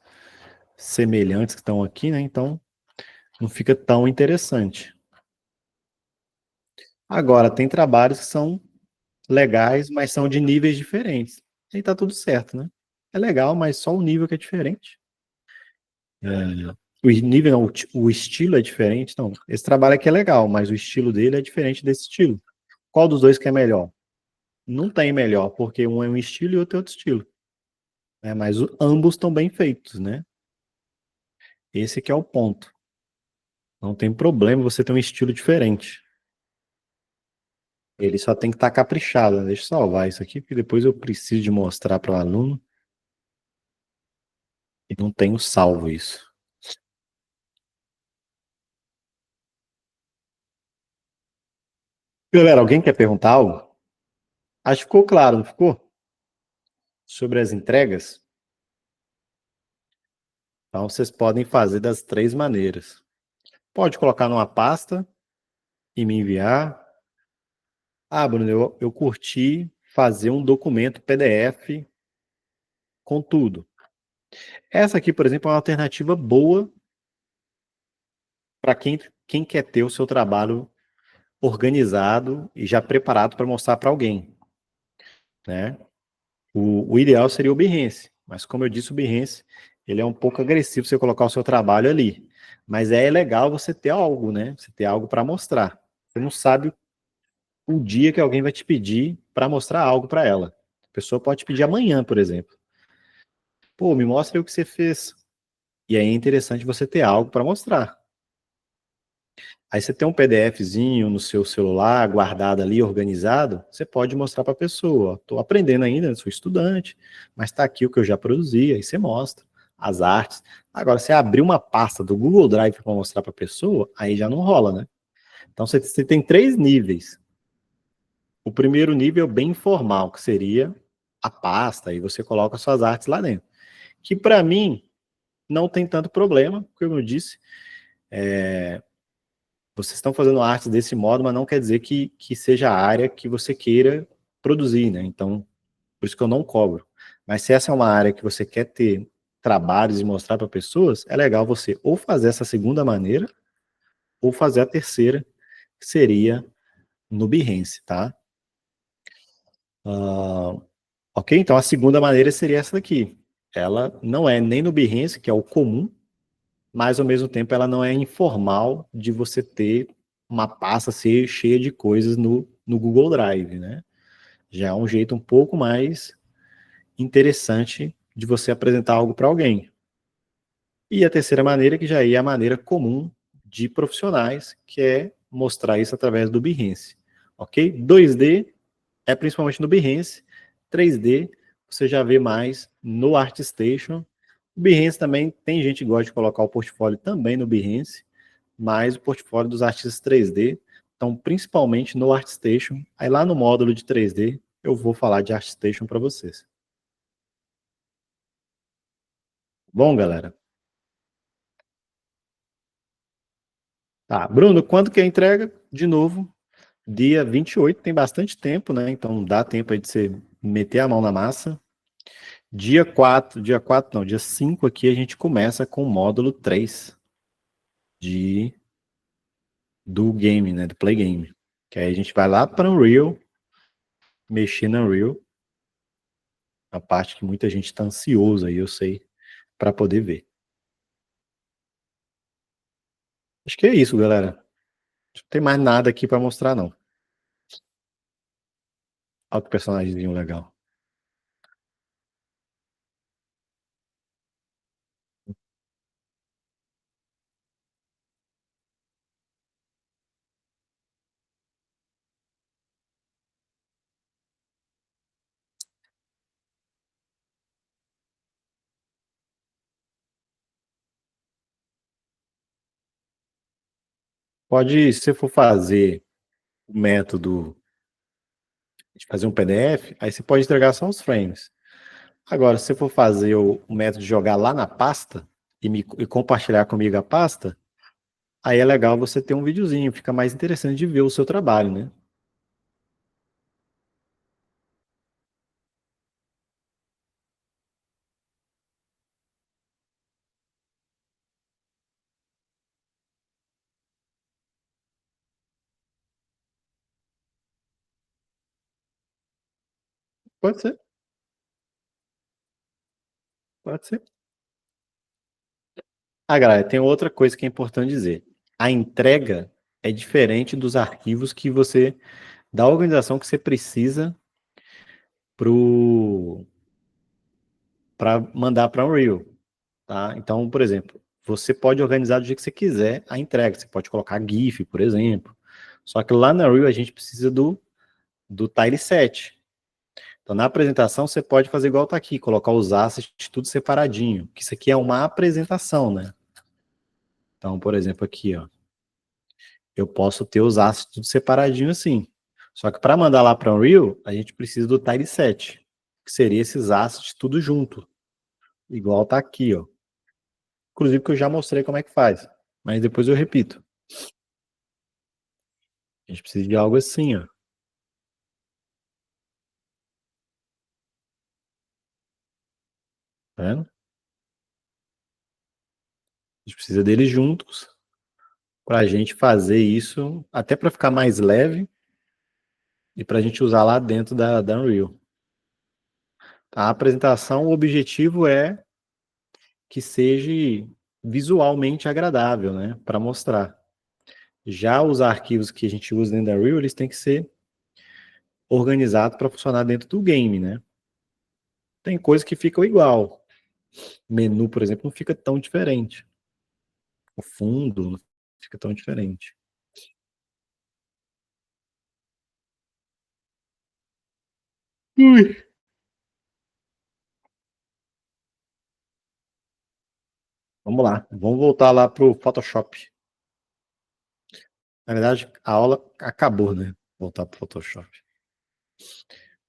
[SPEAKER 1] semelhantes que estão aqui, né? Então, não fica tão interessante. Agora, tem trabalhos que são legais, mas são de níveis diferentes. E tá tudo certo, né? É legal, mas só o nível que é diferente. É, o nível, não, o estilo é diferente. Não, esse trabalho aqui é legal, mas o estilo dele é diferente desse estilo. Qual dos dois que é melhor? Não tem melhor, porque um é um estilo e outro é outro estilo. Né? Mas ambos estão bem feitos, né? Esse que é o ponto. Não tem problema você ter um estilo diferente. Ele só tem que estar caprichado, né? Deixa eu salvar isso aqui, porque depois eu preciso de mostrar para o aluno e não tenho salvo isso. Galera, alguém quer perguntar algo? Acho que ficou claro, não ficou? Sobre as entregas. Então, vocês podem fazer das três maneiras. Pode colocar numa pasta e me enviar. Ah, Bruno, eu curti fazer um documento PDF com tudo. Essa aqui, por exemplo, é uma alternativa boa para quem quer ter o seu trabalho organizado e já preparado para mostrar para alguém, né? O ideal seria o Behance, mas como eu disse, o Behance, ele é um pouco agressivo você colocar o seu trabalho ali. Mas é legal você ter algo, né? Você ter algo para mostrar. Você não sabe o dia que alguém vai te pedir para mostrar algo para ela. A pessoa pode te pedir amanhã, por exemplo. Pô, me mostra aí o que você fez. E aí é interessante você ter algo para mostrar. Aí você tem um PDFzinho no seu celular, guardado ali, organizado, você pode mostrar para a pessoa. Estou aprendendo ainda, sou estudante, mas está aqui o que eu já produzi, aí você mostra as artes. Agora, você abrir uma pasta do Google Drive para mostrar para a pessoa, aí já não rola, né? Então, você tem três níveis. O primeiro nível bem informal, que seria a pasta, aí você coloca suas artes lá dentro. Que para mim não tem tanto problema, como eu disse, vocês estão fazendo artes desse modo, mas não quer dizer que seja a área que você queira produzir, né? Então, por isso que eu não cobro. Mas se essa é uma área que você quer ter trabalhos e mostrar para pessoas, é legal você ou fazer essa segunda maneira, ou fazer a terceira, que seria no Behance, tá? Uh, ok? Então, a segunda maneira seria essa daqui. Ela não é nem no Behance, que é o comum, mas ao mesmo tempo ela não é informal de você ter uma pasta cheia de coisas no Google Drive, né? Já é um jeito um pouco mais interessante de você apresentar algo para alguém. E a terceira maneira, que já é a maneira comum de profissionais, que é mostrar isso através do Behance, ok? 2D é principalmente no Behance, 3D você já vê mais no ArtStation. O Behance também, tem gente que gosta de colocar o portfólio também no Behance, mas o portfólio dos artistas 3D estão principalmente no ArtStation. Aí lá no módulo de 3D eu vou falar de ArtStation para vocês. Bom, galera? Tá, Bruno, quando que é a entrega? De novo, dia 28, tem bastante tempo, né? Então dá tempo aí de você meter a mão na massa. Dia 4 não, dia 5 aqui a gente começa com o módulo 3 de, do game, né? Do Play Game. Que aí a gente vai lá para Unreal, mexer na Unreal, a parte que muita gente está ansiosa aí, eu sei, para poder ver. Acho que é isso, galera. Não tem mais nada aqui para mostrar, não. Olha que personagemzinho legal. Pode, se você for fazer o método de fazer um PDF, aí você pode entregar só os frames. Agora, se você for fazer o método de jogar lá na pasta e compartilhar comigo a pasta, aí é legal você ter um videozinho, fica mais interessante de ver o seu trabalho, né? Pode ser, pode ser. Ah, galera, tem outra coisa que é importante dizer. A entrega é diferente dos arquivos que você, da organização que você precisa para mandar para Unreal, tá? Então, por exemplo, você pode organizar do jeito que você quiser a entrega. Você pode colocar GIF, por exemplo. Só que lá na Unreal a gente precisa do tileset. Então, na apresentação, você pode fazer igual tá aqui, colocar os assets tudo separadinho, que isso aqui é uma apresentação, né? Então, por exemplo, aqui, ó, eu posso ter os assets tudo separadinho assim. Só que para mandar lá para o Unreal, a gente precisa do tileset, que seria esses assets tudo junto, igual tá aqui, ó. Inclusive que eu já mostrei como é que faz, mas depois eu repito. A gente precisa de algo assim, ó, tá vendo? A gente precisa deles juntos para a gente fazer isso, até para ficar mais leve e para a gente usar lá dentro da Unreal. A apresentação, o objetivo é que seja visualmente agradável, né, para mostrar. Já os arquivos que a gente usa dentro da Unreal, eles têm que ser organizados para funcionar dentro do game, né? Tem coisas que ficam igual. O menu, por exemplo, não fica tão diferente. O fundo não fica tão diferente. Ui. Vamos lá, vamos voltar lá para o Photoshop. Na verdade, a aula acabou, né? Voltar para o Photoshop.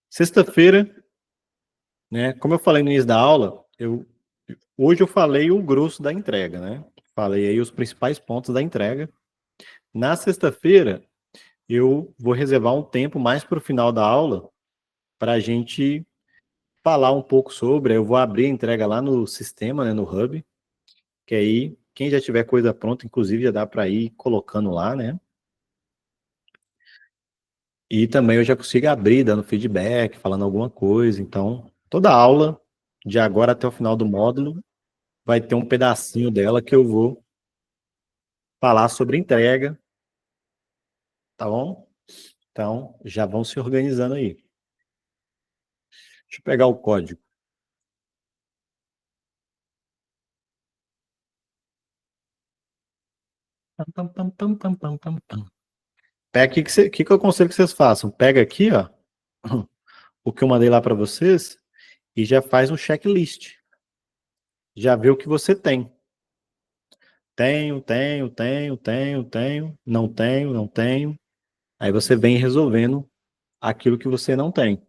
[SPEAKER 1] Sexta-feira, né? Como eu falei no início da aula, hoje eu falei o grosso da entrega, né? Falei aí os principais pontos da entrega. Na sexta-feira, eu vou reservar um tempo mais para o final da aula para a gente falar um pouco sobre. Eu vou abrir a entrega lá no sistema, né, no Hub, que aí quem já tiver coisa pronta, inclusive já dá para ir colocando lá, né? E também eu já consigo abrir, dando feedback, falando alguma coisa. Então, toda aula, de agora até o final do módulo, vai ter um pedacinho dela que eu vou falar sobre entrega, tá bom? Então, já vão se organizando aí. Deixa eu pegar o código. Pam, pam, pam, pam, pam, pam, pam. Pega aqui que eu aconselho que vocês façam. Pega aqui, ó, o que eu mandei lá para vocês e já faz um checklist. Já vê o que você tem. Tenho, tenho, tenho, tenho, tenho, não tenho, não tenho. Aí você vem resolvendo aquilo que você não tem.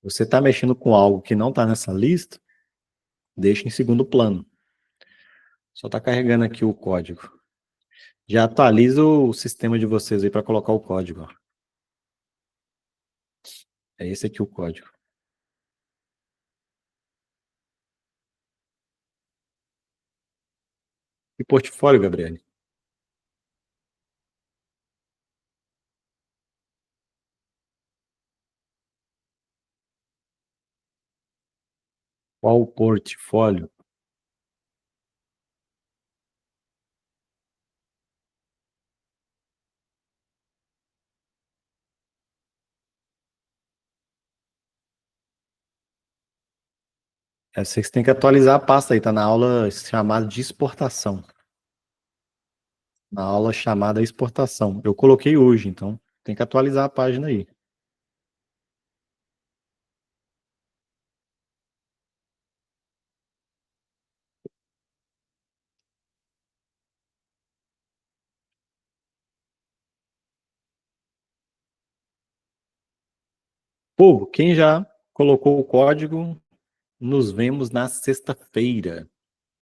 [SPEAKER 1] Você está mexendo com algo que não está nessa lista, deixa em segundo plano. Só está carregando aqui o código. Já atualiza o sistema de vocês aí para colocar o código. Ó. É esse aqui o código. E portfólio, Gabriel? Qual o portfólio? É, vocês têm que atualizar a pasta aí, tá na aula chamada de exportação. Na aula chamada exportação. Eu coloquei hoje, então tem que atualizar a página aí. Povo, quem já colocou o código, nos vemos na sexta-feira.